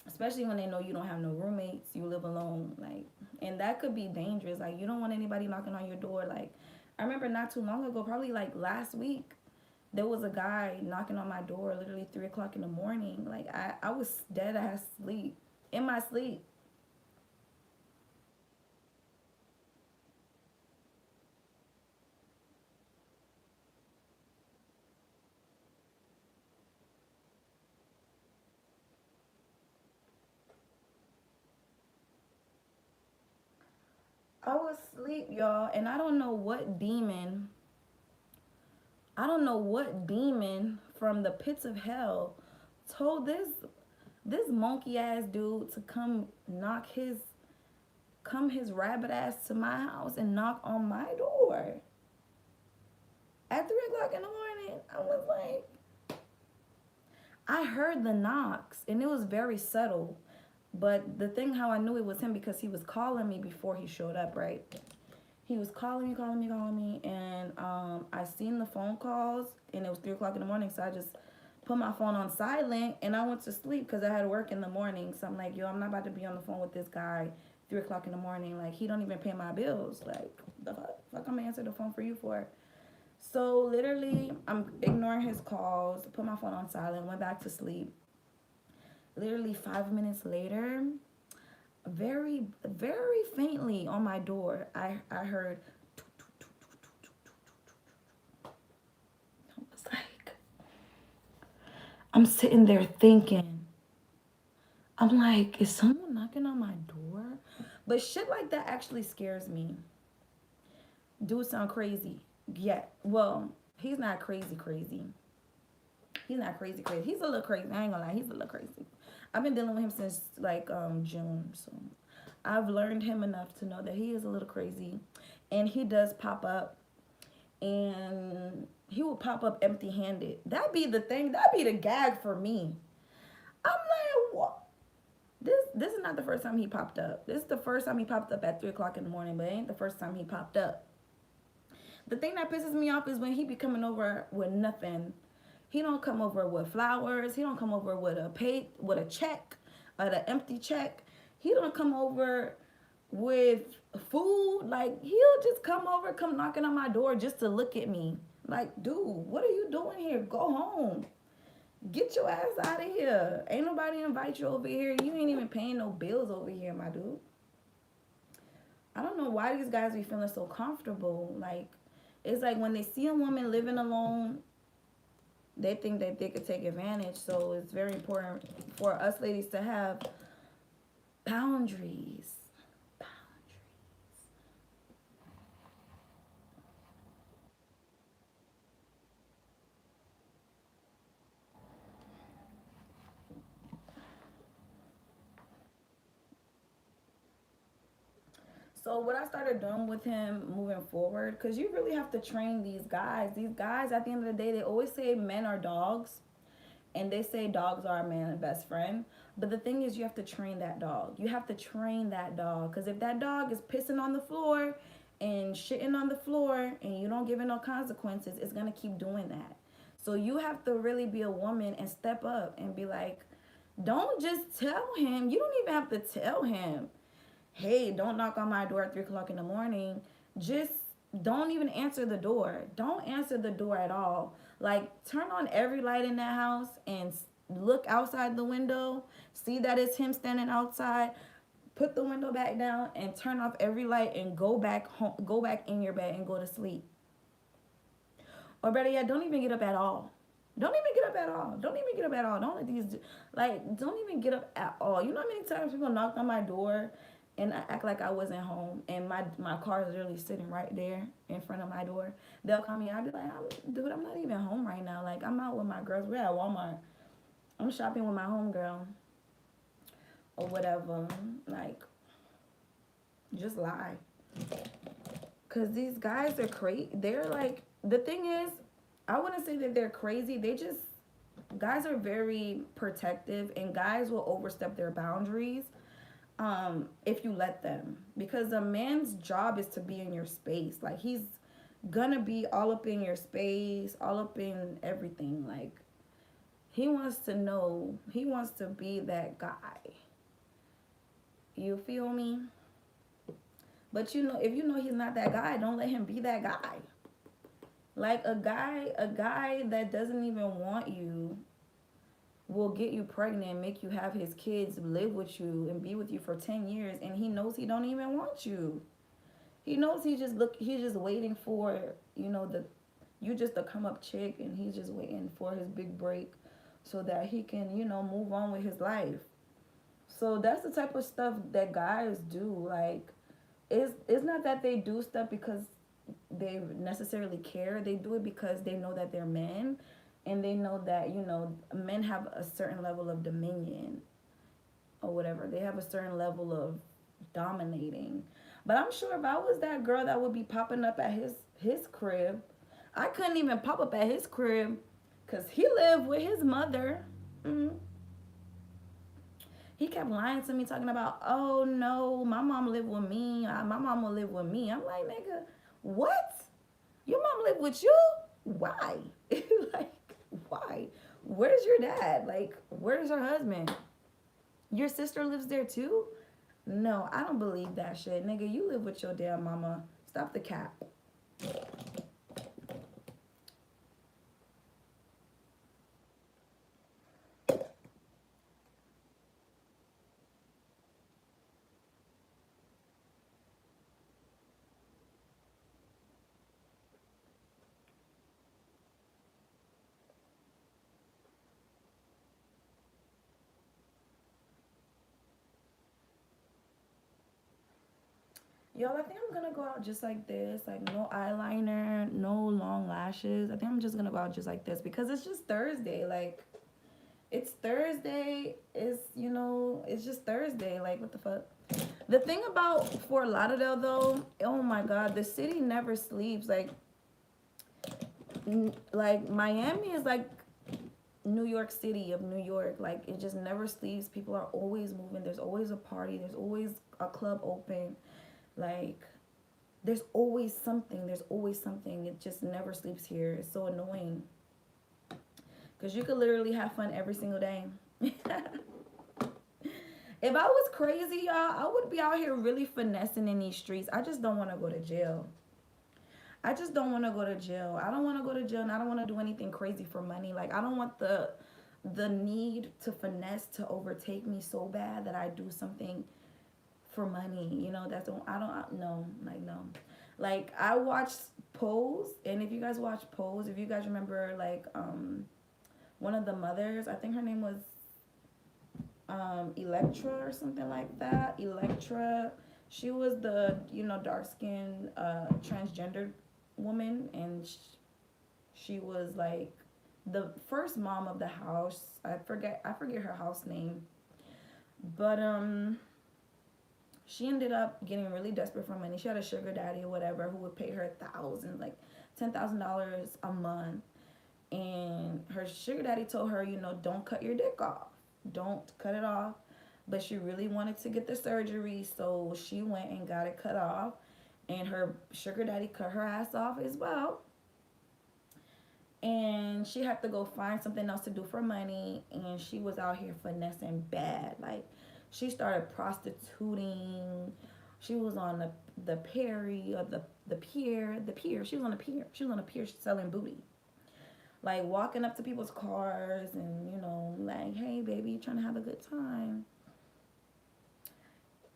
Especially when they know you don't have no roommates, you live alone. Like, and that could be dangerous. Like, you don't want anybody knocking on your door. Like, I remember not too long ago, probably like last week, there was a guy knocking on my door literally 3 o'clock in the morning. Like, I was dead ass sleep, in my sleep. I was asleep, y'all, and I don't know what demon from the pits of hell told this monkey ass dude to come his rabbit ass to my house and knock on my door at 3 o'clock in the morning. I was like, I heard the knocks and it was very subtle. But the thing how I knew it was him because he was calling me before he showed up, right? He was calling me, and I seen the phone calls, and it was 3 o'clock in the morning, so I just put my phone on silent, and I went to sleep because I had work in the morning. So I'm like, yo, I'm not about to be on the phone with this guy 3 o'clock in the morning. Like, he don't even pay my bills. Like, the fuck I'm gonna answer the phone for you for? So literally, I'm ignoring his calls, put my phone on silent, went back to sleep. Literally 5 minutes later, very, very faintly on my door, I heard. I was like, I'm sitting there thinking, I'm like, is someone knocking on my door? But shit like that actually scares me. Dude sound crazy. Yeah, well, he's not crazy crazy. He's not crazy crazy. He's a little crazy. I ain't gonna lie, he's a little crazy. I've been dealing with him since like June, so I've learned him enough to know that he is a little crazy, and he does pop up, and he will pop up empty-handed. That be the thing. That be the gag for me. I'm like, what? This is not the first time he popped up. This is the first time he popped up at 3 o'clock in the morning, but it ain't the first time he popped up. The thing that pisses me off is when he be coming over with nothing. He don't come over with flowers. He don't come over with a check, an empty check. He don't come over with food. Like, he'll just come over, come knocking on my door just to look at me. Like, dude, what are you doing here? Go home. Get your ass out of here. Ain't nobody invite you over here. You ain't even paying no bills over here, my dude. I don't know why these guys be feeling so comfortable. Like, it's like when they see a woman living alone, they think that they could take advantage. So it's very important for us ladies to have boundaries. So what I started doing with him moving forward, because you really have to train these guys. These guys, at the end of the day, they always say men are dogs, and they say dogs are a man's best friend. But the thing is, you have to train that dog. You have to train that dog, because if that dog is pissing on the floor and shitting on the floor, and you don't give it no consequences, it's gonna keep doing that. So you have to really be a woman and step up and be like, don't just tell him. You don't even have to tell him, hey, don't knock on my door at 3 o'clock in the morning. Just don't even answer the door. Don't answer the door at all. Like, turn on every light in that house and look outside the window. See that it's him standing outside. Put the window back down and turn off every light and go back home. Go back in your bed and go to sleep. Or better yet, don't even get up at all. Don't even get up at all. Don't even get up at all. Don't let these, like, don't even get up at all. You know how many times people knocked on my door and I act like I wasn't home, and my car is literally sitting right there in front of my door. They'll call me. I'll be like, dude, I'm not even home right now. Like, I'm out with my girls. We're at Walmart. I'm shopping with my homegirl or whatever. Like, just lie. Because these guys are crazy. They're like, the thing is, I wouldn't say that they're crazy. Guys are very protective, and guys will overstep their boundaries if you let them. Because a man's job is to be in your space. Like, he's gonna be all up in your space, all up in everything. Like, he wants to know, he wants to be that guy. You feel me? But you know, if you know he's not that guy, don't let him be that guy. Like, a guy that doesn't even want you will get you pregnant, make you have his kids, live with you, and be with you for 10 years, and he knows he don't even want you. He knows he's just waiting for, you just a come up chick, and he's just waiting for his big break so that he can, move on with his life. So that's the type of stuff that guys do. Like, it's not that they do stuff because they necessarily care. They do it because they know that they're men, and they know that, men have a certain level of dominion or whatever. They have a certain level of dominating. But I'm sure if I was that girl that would be popping up at his crib, I couldn't even pop up at his crib because he lived with his mother. Mm-hmm. He kept lying to me, talking about, oh no, my mom lived with me. My mom will live with me. I'm like, nigga, what? Your mom lived with you? Why? Like, why? Where's your dad? Like, where's her husband? Your sister lives there too? No, I don't believe that shit. Nigga, you live with your damn mama. Stop the cap. Y'all, I think I'm gonna go out just like this. Like, no eyeliner, no long lashes. I think I'm just gonna go out just like this because it's just Thursday. Like, it's Thursday. It's just Thursday. Like, what the fuck? The thing about Fort Lauderdale, though, oh my God, the city never sleeps. Like Miami is like New York City of New York. Like, it just never sleeps. People are always moving. There's always a party. There's always a club open. Like, there's always something. There's always something. It just never sleeps here. It's so annoying. Because you could literally have fun every single day. If I was crazy, y'all, I would be out here really finessing in these streets. I just don't want to go to jail. I just don't want to go to jail. I don't want to go to jail, and I don't want to do anything crazy for money. Like, I don't want the need to finesse to overtake me so bad that I do something for money. No, like, no. Like, I watched Pose, and if you guys watch Pose, if you guys remember, like, one of the mothers, I think her name was Electra or something like that. Electra, she was the dark-skinned transgender woman, and she was like the first mom of the house. I forget her house name, but she ended up getting really desperate for money. She had a sugar daddy or whatever who would pay her thousands, like $10,000 a month. And her sugar daddy told her, don't cut your dick off. Don't cut it off. But she really wanted to get the surgery, so she went and got it cut off. And her sugar daddy cut her ass off as well. And she had to go find something else to do for money. And she was out here finessing bad. Like, she started prostituting. She was on the Perry or the pier. She was on the pier. She was on the pier selling booty. Like, walking up to people's cars and, like, hey, baby, trying to have a good time.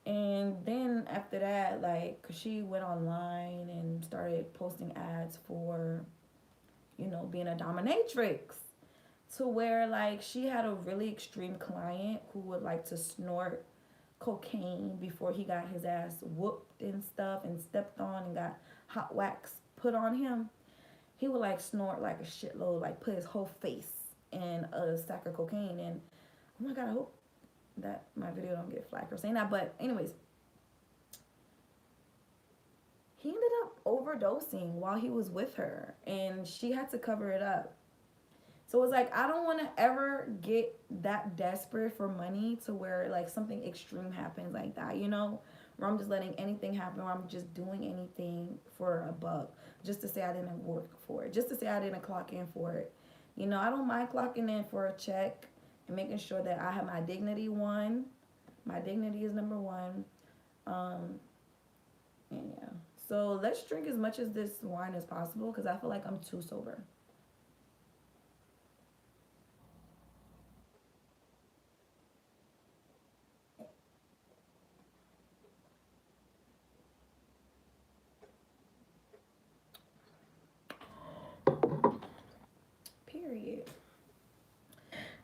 And then after that, like, she went online and started posting ads for, being a dominatrix. To where, like, she had a really extreme client who would like to snort cocaine before he got his ass whooped and stuff and stepped on and got hot wax put on him. He would like snort like a shitload, like put his whole face in a sack of cocaine. And oh my God, I hope that my video don't get flagged for saying that. But anyways, he ended up overdosing while he was with her, and she had to cover it up. So it's like, I don't want to ever get that desperate for money to where like something extreme happens like that, where I'm just letting anything happen, or I'm just doing anything for a buck, just to say I didn't work for it, just to say I didn't clock in for it. I don't mind clocking in for a check and making sure that I have my dignity one. My dignity is number one. And yeah. So let's drink as much of this wine as possible because I feel like I'm too sober. Period.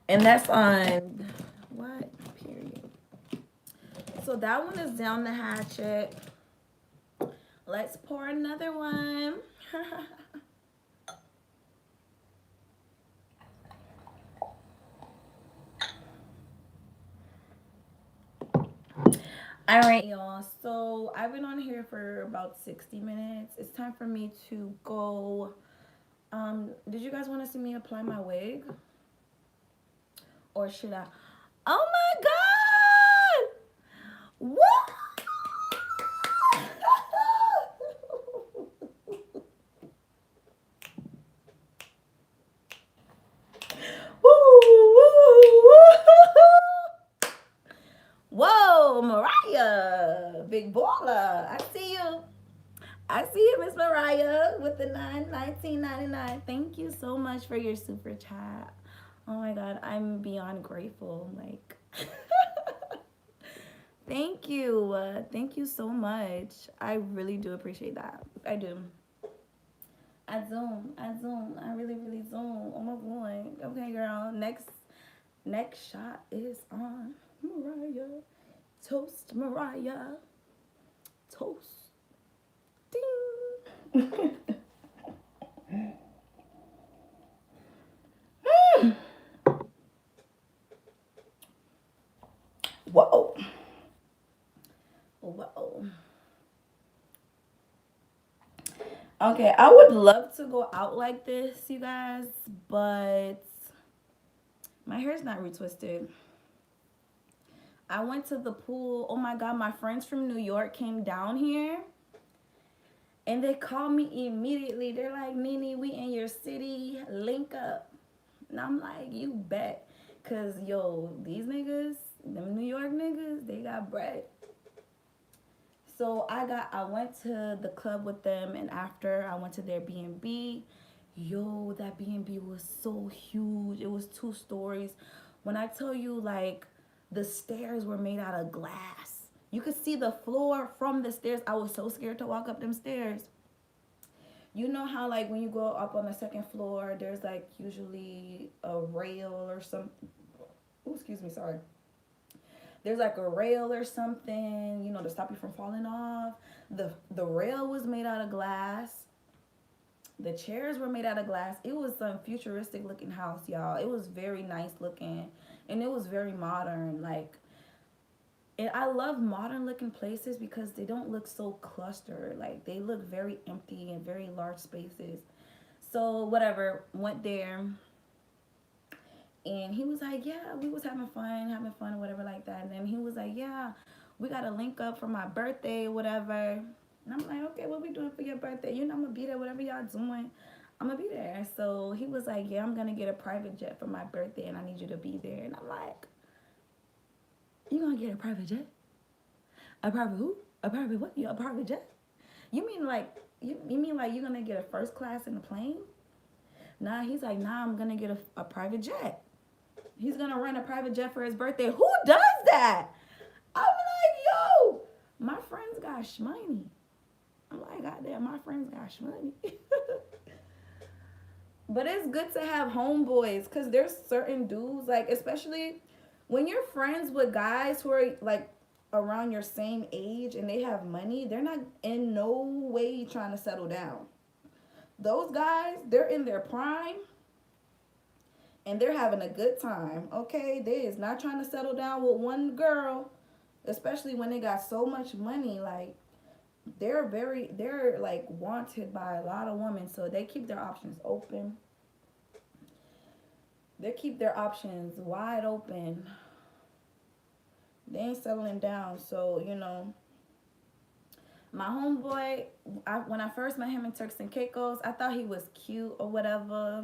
And that's on what? Period. So that one is down the hatchet. Let's pour another one. All right, y'all. So I've been on here for about 60 minutes. It's time for me to go. Did you guys want to see me apply my wig? Or should I? Oh my God! What? Woo! I see you. I see you, Miss Mariah, with the 19.99. Thank you so much for your super chat. Oh my God, I'm beyond grateful. Like, thank you so much. I really do appreciate that. I do. I really, really zoom. Oh my God. Okay, girl. Next shot is on Mariah. Toast, Mariah. Toast. Ding. Whoa. Whoa. Okay, I would love to go out like this, you guys, but my hair's not retwisted. I went to the pool. Oh my God, my friends from New York came down here and they called me immediately. They're like, Nene, we in your city, link up. And I'm like, you bet. Cause yo, these niggas, them New York niggas, they got bread. So I went to the club with them, and after I went to their B&B. Yo, that B&B was so huge. It was 2 stories. When I tell you, like, the stairs were made out of glass. You could see the floor from the stairs. I was so scared to walk up them stairs. You know how, like, when you go up on the second floor, there's like usually a rail or something. Oh, excuse me, sorry. There's like a rail or something, you know, to stop you from falling off. The rail was made out of glass. The chairs were made out of glass. It was some futuristic looking house, y'all. It was very nice looking, and it was very modern. Like, and I love modern looking places because they don't look so clustered. Like, they look very empty and very large spaces. So whatever, went there, and he was like, yeah, we was having fun or whatever like that. And then he was like, yeah, we got to link up for my birthday or whatever. And I'm like, okay, what we doing for your birthday? You know, I'm going to be there, whatever y'all doing. I'm going to be there. So he was like, yeah, I'm going to get a private jet for my birthday, and I need you to be there. And I'm like, you going to get a private jet? A private who? A private what? You a private jet? You mean like, you mean like you're going to get a first class in the plane? Nah, he's like, nah, I'm going to get a private jet. He's going to rent a private jet for his birthday. Who does that? I'm like, yo, my friends got shmoney. I'm like, goddamn, my friends got shmoney. But it's good to have homeboys, because there's certain dudes, like, especially when you're friends with guys who are, like, around your same age and they have money, they're not in no way trying to settle down. Those guys, they're in their prime and they're having a good time, okay? They is not trying to settle down with one girl, especially when they got so much money. Like, they're like wanted by a lot of women, so they keep their options open. They keep their options wide open. They ain't settling down. So, you know, my homeboy, when I first met him in Turks and Caicos, I thought he was cute or whatever.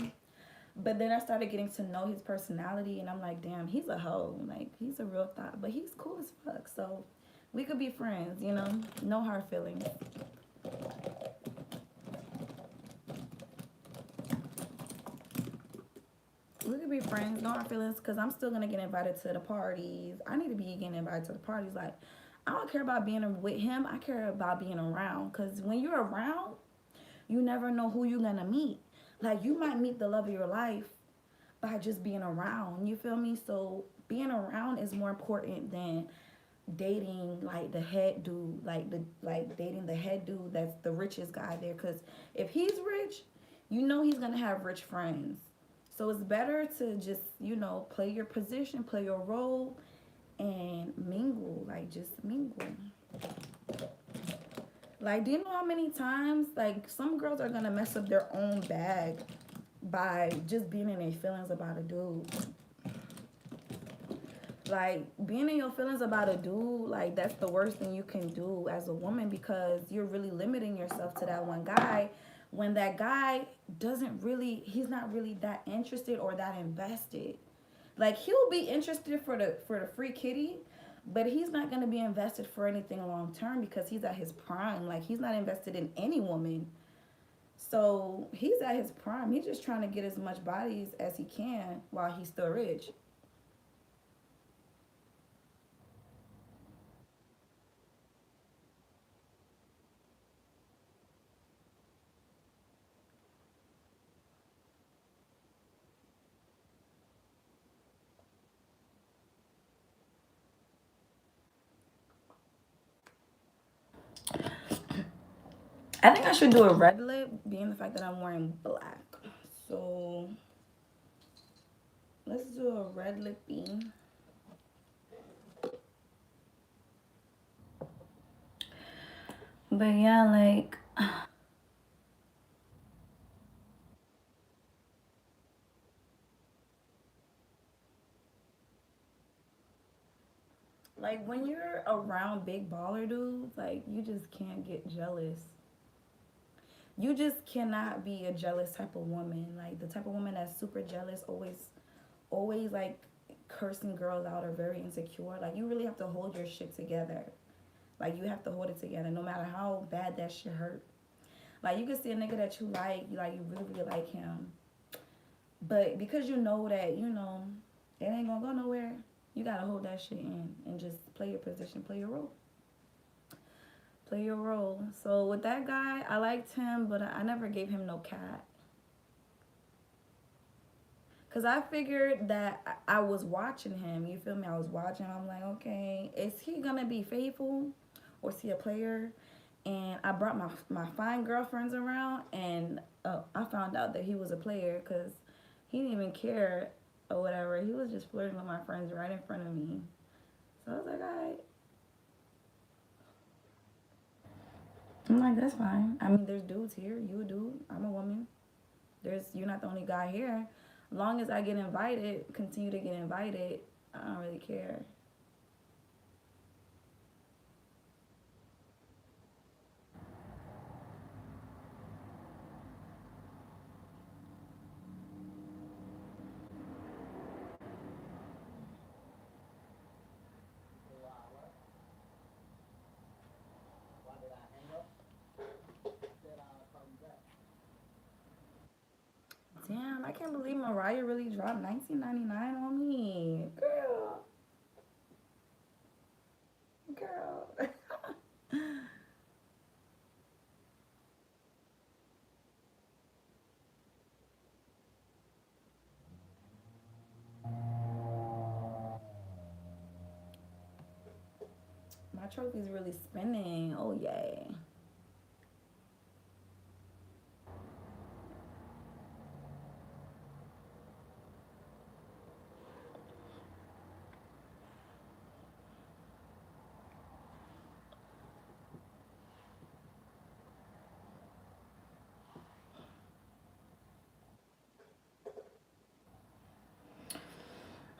But then I started getting to know his personality, and I'm like, damn, he's a hoe. Like, he's a real thought, but he's cool as fuck. So we could be friends, you know? No hard feelings. We could be friends, no hard feelings, because I'm still going to get invited to the parties. I need to be getting invited to the parties. Like, I don't care about being with him. I care about being around, because when you're around, you never know who you're going to meet. Like, you might meet the love of your life by just being around. You feel me? So being around is more important than dating like the head dude, like dating the head dude that's the richest guy there. Because if he's rich, you know he's gonna have rich friends. So it's better to just, you know, play your position, play your role, and mingle. Like, just mingle. Like, do you know how many times, like, some girls are gonna mess up their own bag by just being in their feelings about a dude? Like, being in your feelings about a dude, like, that's the worst thing you can do as a woman, because you're really limiting yourself to that one guy when that guy he's not really that interested or that invested. Like, he'll be interested for the free kitty, But he's not going to be invested for anything long term because he's at his prime. Like, he's not invested in any woman. So he's at his prime. He's just trying to get as much bodies as he can while he's still rich. I think I should do a red lip, being the fact that I'm wearing black. So let's do a red lippy. But yeah, like when you're around big baller dudes, like you just can't get jealous. You just cannot be a jealous type of woman. Like the type of woman that's super jealous, always like cursing girls out or very insecure. Like you really have to hold your shit together. Like you have to hold it together no matter how bad that shit hurt. Like you can see a nigga that you really, really like him. But because you know that, it ain't gonna go nowhere, you gotta hold that shit in and just play your position, play your role. Play your role. So with that guy, I liked him, but I never gave him no cat. Cause I figured that I was watching him. You feel me? I was watching. I'm like, okay, is he gonna be faithful, or is he a player? And I brought my fine girlfriends around, and I found out that he was a player because he didn't even care or whatever. He was just flirting with my friends right in front of me. So I was like, all right. I'm like, that's fine. I mean, there's dudes here. You a dude. I'm a woman. You're not the only guy here. Long as I get invited, continue to get invited. I don't really care. Damn, I can't believe Mariah really dropped 19.99 on me, girl. My trophy's really spinning. Oh yay.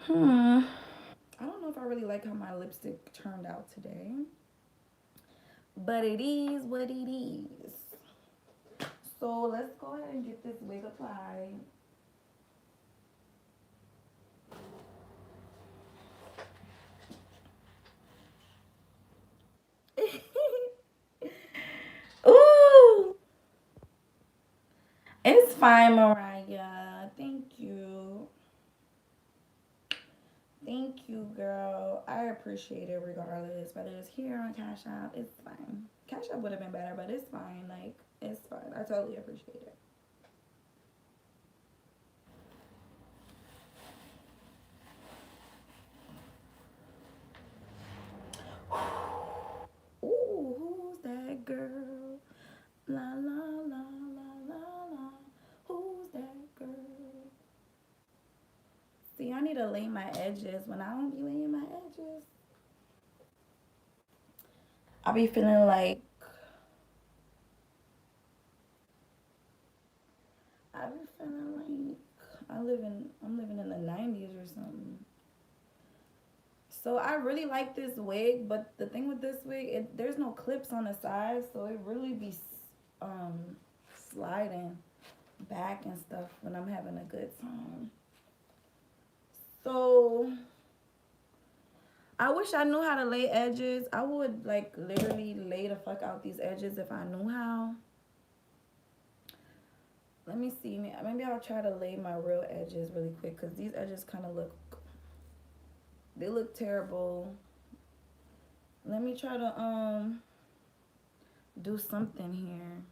Hmm. I don't know if I really like how my lipstick turned out today, but it is what it is. So let's go ahead and get this wig applied. Ooh, it's fine, Mariah. Thank you. Thank you, girl. I appreciate it regardless. Whether it's here on Cash App, it's fine. Cash App would have been better, but it's fine. Like, it's fine. I totally appreciate it. Ooh, who's that girl? La la la la la la. Who's that girl? See, I need to lay my edges. When I don't be laying my edges, I be feeling like I be feeling like I'm living in the 90s or something. So I really like this wig, but the thing with this wig, there's no clips on the sides, so it really be um sliding back and stuff when I'm having a good time. So I wish I knew how to lay edges. I would like literally lay the fuck out these edges if I knew how. Let me see. Maybe I'll try to lay my real edges really quick because these edges kind of look, they look terrible. Let me try to do something here.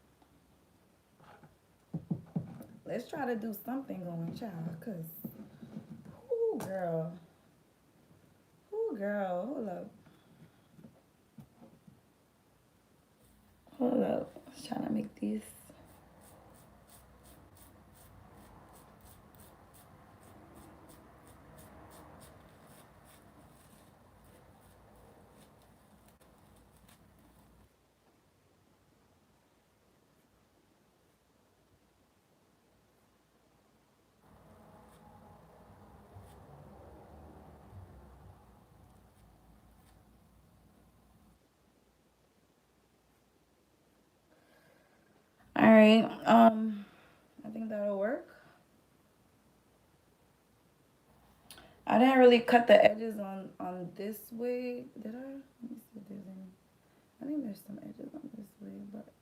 Let's try to do something going, child. Cause, ooh, girl, hold up, hold up. Let's try to make these. All right. I think that'll work. I didn't really cut the edges on this way, did I? Let me see if there's any. I think there's some edges on this way, but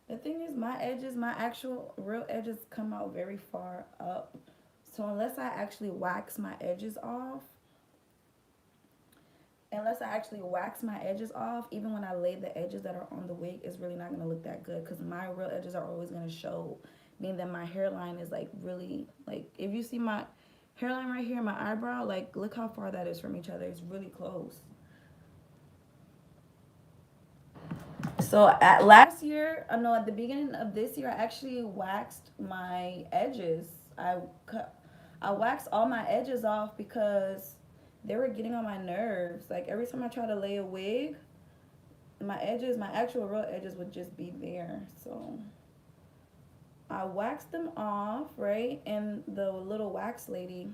the thing is, my edges, my actual real edges, come out very far up. So unless I actually wax my edges off, even when I lay the edges that are on the wig, it's really not gonna look that good because my real edges are always gonna show, meaning that my hairline is like really, like if you see my hairline right here, my eyebrow, like look how far that is from each other. It's really close. So at last year, no, at the beginning of this year, I actually waxed my edges. I waxed all my edges off because they were getting on my nerves. Like every time I try to lay a wig, my edges, my actual real edges would just be there. So I waxed them off, right? And the little wax lady,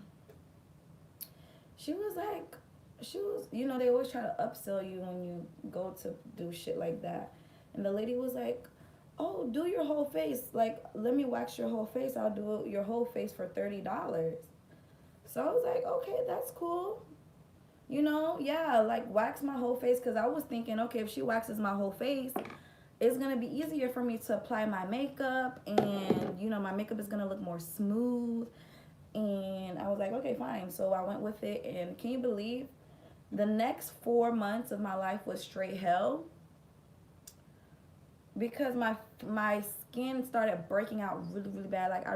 she was like, you know, they always try to upsell you when you go to do shit like that. And the lady was like, oh, do your whole face. Like, let me wax your whole face. I'll do your whole face for $30. So I was like, okay, that's cool. You know, yeah, like wax my whole face because I was thinking, okay, if she waxes my whole face, it's gonna be easier for me to apply my makeup, and you know, my makeup is gonna look more smooth. And I was like, okay, fine. So I went with it, and can you believe the next 4 months of my life was straight hell because my skin started breaking out really really bad. Like I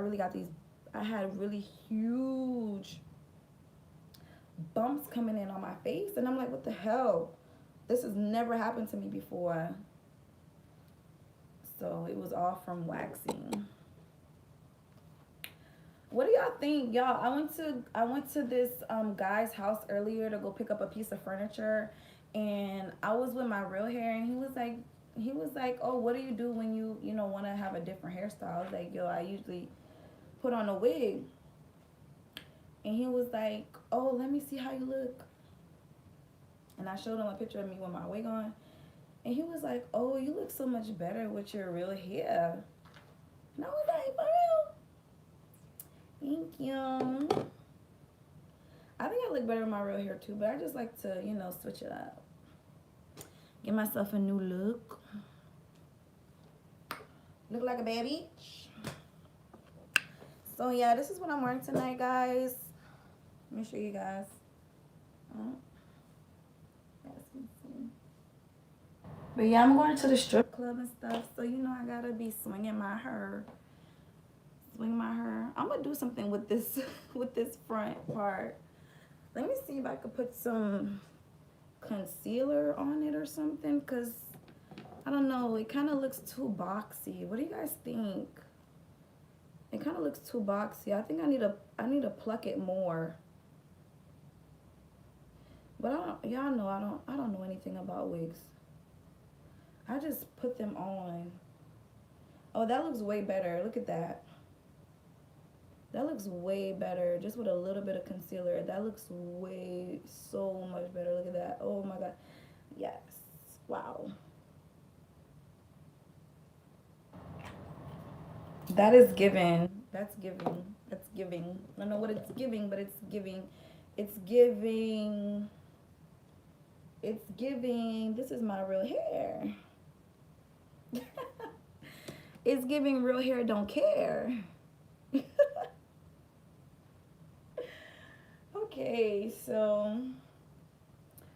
had really huge bumps coming in on my face, and I'm like, what the hell? This has never happened to me before. So it was all from waxing. What do y'all think, y'all? I went to this guy's house earlier to go pick up a piece of furniture, and I was with my real hair, and he was like, oh, what do you do when you know want to have a different hairstyle? I was like, yo, I usually put on a wig. And he was like, oh, let me see how you look. And I showed him a picture of me with my wig on. And he was like, oh, you look so much better with your real hair. And I was like, for real? Thank you. I think I look better with my real hair too, but I just like to, you know, switch it up. Give myself a new look. Look like a bad bitch. So yeah, this is what I'm wearing tonight, guys. Let me show you guys. But yeah, I'm going to the strip club and stuff, so you know I gotta be swinging my hair. Swing my hair. I'm gonna do something with this with this front part. Let me see if I could put some concealer on it or something, cause I don't know. It kind of looks too boxy. What do you guys think? It kind of looks too boxy. I think I need to pluck it more. But y'all know I don't know anything about wigs. I just put them on. Oh, that looks way better. Look at that. That looks way better. Just with a little bit of concealer. That looks way so much better. Look at that. Oh my god. Yes. Wow. That is giving. That's giving. That's giving. I don't know what it's giving, but it's giving. It's giving. It's giving, this is my real hair. It's giving real hair don't care. Okay, so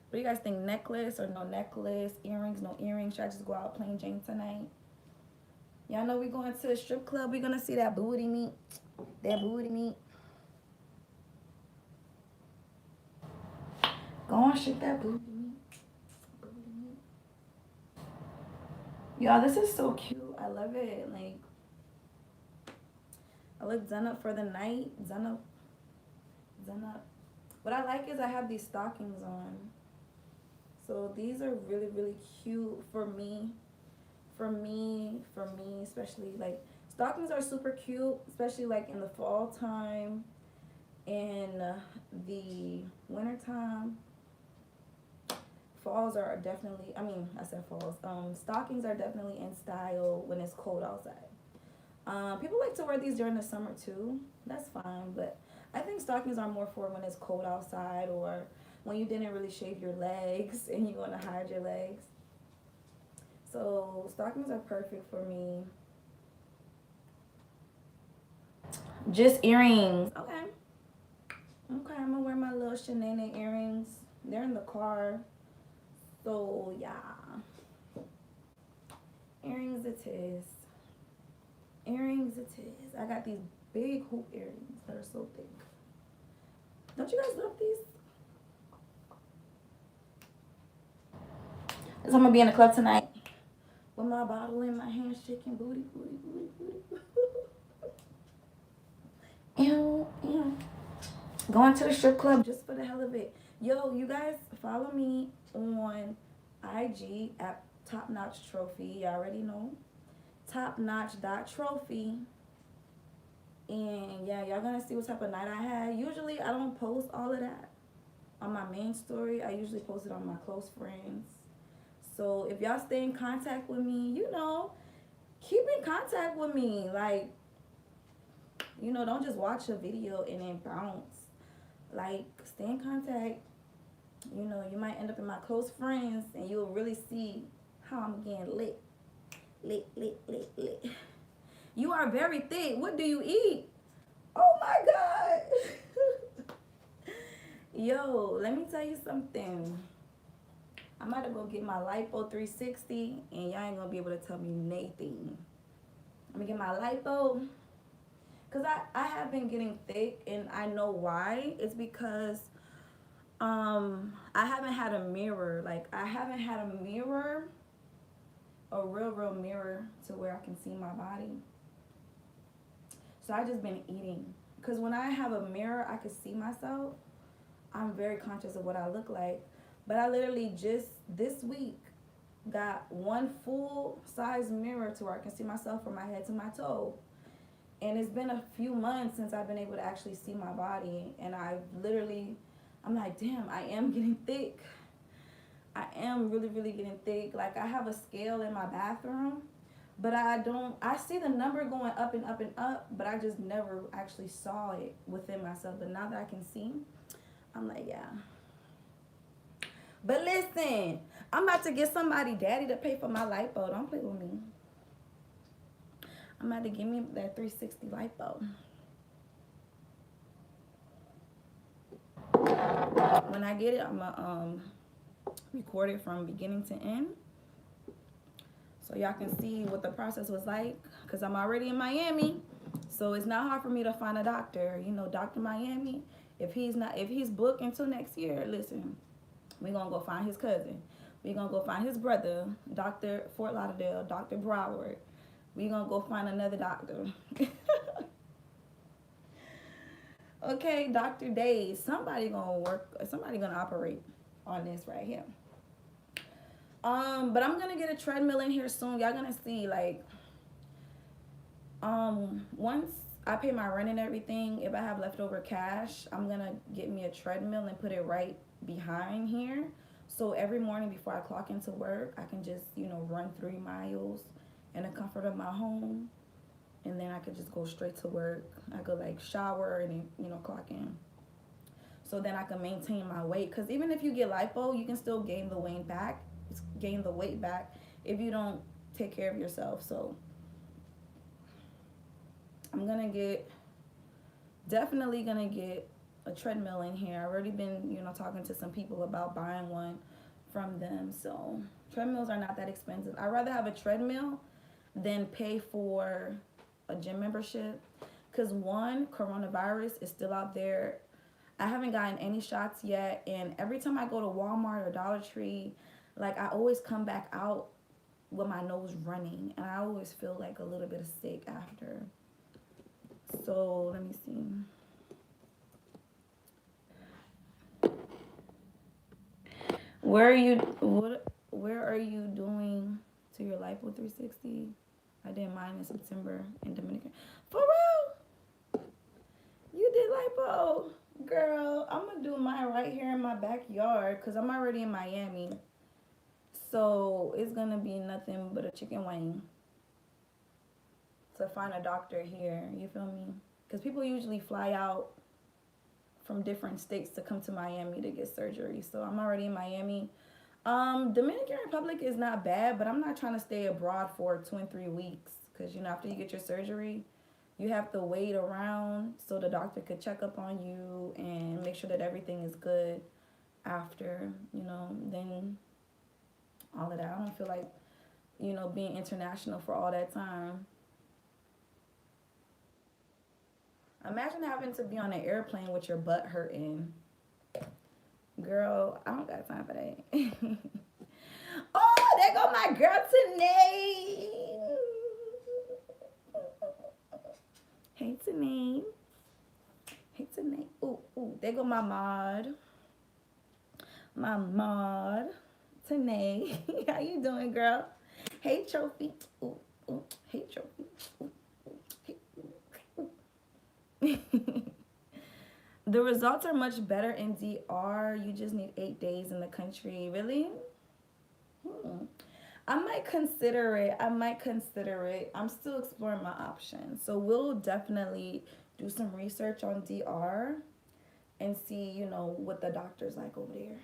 what do you guys think? Necklace or no necklace? Earrings, no earrings? Should I just go out plain Jane tonight? Y'all know we going to a strip club. We gonna see that booty meat. That booty meat. Go on, shake that booty meat. Booty meat. Y'all, this is so cute. I love it. Like, I look done up for the night. Done up. Done up. What I like is I have these stockings on. So these are really, really cute for me. For me, especially like stockings are super cute, especially like in the fall time, in the winter time. Falls are definitely, I mean, I said falls. Stockings are definitely in style when it's cold outside. People like to wear these during the summer too. That's fine, but I think stockings are more for when it's cold outside or when you didn't really shave your legs and you want to hide your legs. So stockings are perfect for me. Just earrings. Okay. Okay, I'm gonna wear my little Shanae earrings. They're in the car. So yeah. Earrings it is. Earrings it is. I got these big hoop earrings that are so thick. Don't you guys love these? So I'm gonna be in the club tonight with my bottle in my hand, shaking booty, booty, booty, booty. Ew, ew. Going to the strip club just for the hell of it. Yo, you guys follow me on IG at Top Notch Trophy. You already know. Topnotch.trophy. And yeah, y'all gonna see what type of night I had. Usually I don't post all of that on my main story. I usually post it on my close friends. So if y'all stay in contact with me, you know, keep in contact with me. Like, you know, don't just watch a video and then bounce. Like, stay in contact. You know, you might end up in my close friends and you'll really see how I'm getting lit. Lit, lit, lit, lit. You are very thick. What do you eat? Oh my God. Yo, let me tell you something. I'm about to go get my lipo 360 and y'all ain't gonna be able to tell me nothing. I'm gonna get my lipo. Cause I have been getting thick and I know why. It's because I haven't had a mirror. Like I haven't had a mirror, a real mirror to where I can see my body. So I just been eating. Cause when I have a mirror, I can see myself. I'm very conscious of what I look like. But I literally just this week got one full size mirror to where I can see myself from my head to my toe. And it's been a few months since I've been able to actually see my body. And I'm like, damn, I am getting thick. I am really getting thick. Like I have a scale in my bathroom, but I see the number going up and up and up, but I just never actually saw it within myself. But now that I can see, I'm like, yeah. But listen, I'm about to get somebody daddy to pay for my lipo. Don't play with me. I'm about to give me that 360 lipo. When I get it, I'm gonna record it from beginning to end, so y'all can see what the process was like. Cause I'm already in Miami, so it's not hard for me to find a doctor. You know, Dr. Miami. If he's booked until next year, listen, we gonna go find his cousin. We gonna go find his brother, Dr. Fort Lauderdale, Dr. Broward. We gonna go find another doctor. Okay, Dr. Days. Somebody gonna operate on this right here. But I'm gonna get a treadmill in here soon. Y'all gonna see, like, once I pay my rent and everything, if I have leftover cash, I'm gonna get me a treadmill and put it right behind here. So every morning before I clock into work, I can just, you know, run 3 miles in the comfort of my home. And then I could just go straight to work. I could like shower and then, you know, clock in. so then I can maintain my weight. Because even if you get lipo, you can still gain the weight back if you don't take care of yourself. So I'm gonna definitely gonna get a treadmill in here. I've already been, talking to some people about buying one from them. So treadmills are not that expensive. I'd rather have a treadmill than pay for a gym membership. Because one, coronavirus is still out there. I haven't gotten any shots yet. And every time I go to Walmart or Dollar Tree, like, I always come back out with my nose running. And I always feel like a little bit of sick after. So let me see. Where are you doing to your lipo 360? I did mine in September in Dominican. For real? You did lipo? Girl, I'm gonna do mine right here in my backyard because I'm already in Miami. So it's gonna be nothing but a chicken wing to find a doctor here. You feel me? Because people usually fly out from different states to come to Miami to get surgery. So I'm already in Miami. Dominican Republic is not bad, but I'm not trying to stay abroad for 2 and 3 weeks because, after you get your surgery, you have to wait around so the doctor could check up on you and make sure that everything is good after, then all of that. I don't feel like, being international for all that time. Imagine having to be on an airplane with your butt hurting. Girl, I don't got time for that. Oh, there go my girl Tanae. Hey, Tanae. Hey, Tanae. Ooh, there go my mod. My mod. Tanae. How you doing, girl? Hey, Trophy. Ooh. Hey, Trophy. The results are much better in DR. You just need 8 days in the country. Really? I might consider it. I'm still exploring my options. So we'll definitely do some research on DR and see, what the doctor's like over there.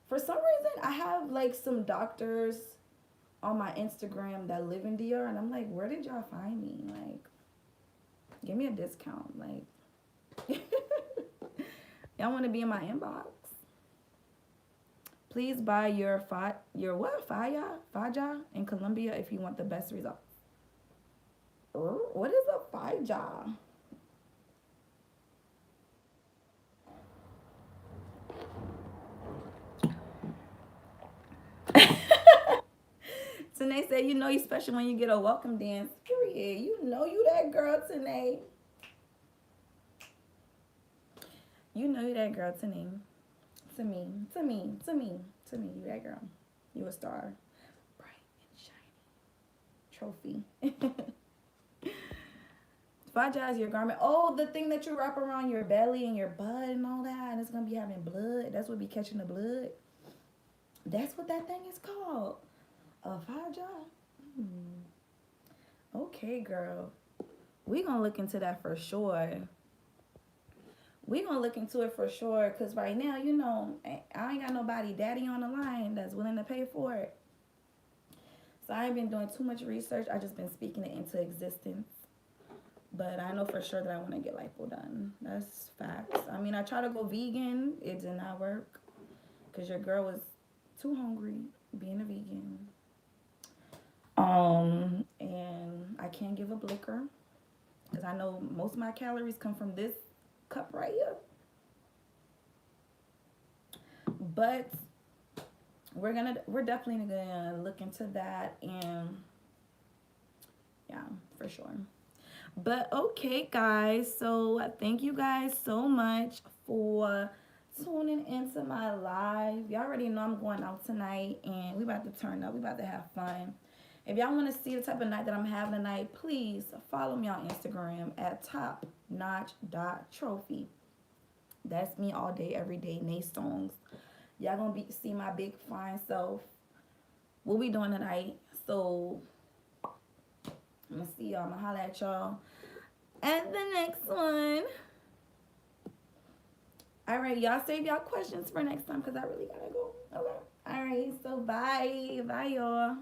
For some reason, I have like some doctors on my Instagram that live in DR, and I'm like, where did y'all find me? Like, give me a discount. Like, y'all want to be in my inbox? Please buy your Faja in Colombia if you want the best results. What is a Faja? Tanae said, you special when you get a welcome dance. Period. You that girl, Tanae. You that girl, Tanae. To me, you that girl. You a star. Bright and shiny. Trophy. Faja is your garment. Oh, the thing that you wrap around your belly and your butt and all that, and it's gonna be having blood. That's what be catching the blood. That's what that thing is called. A Faja. Okay, girl. We gonna look into that for sure. We gonna look into it for sure, because right now, I ain't got nobody daddy on the line that's willing to pay for it. So I ain't been doing too much research. I just been speaking it into existence. But I know for sure that I want to get lipo done. That's facts. I mean, I tried to go vegan. It did not work because your girl was too hungry being a vegan. And I can't give up liquor because I know most of my calories come from this cup right here. But we're definitely gonna look into that, and yeah, for sure. But okay, guys, so thank you guys so much for tuning into my live. Y'all already know I'm going out tonight, and we about to turn up. We about to have fun. If y'all want to see the type of night that I'm having tonight, please follow me on Instagram at topnotch.trophy. That's me all day, every day, Nay Songs. Y'all gonna see my big fine self. What we doing tonight? So I'm gonna see y'all. I'm gonna holla at y'all at the next one. All right, y'all save y'all questions for next time because I really gotta go. Okay. All right, so bye. Bye, y'all.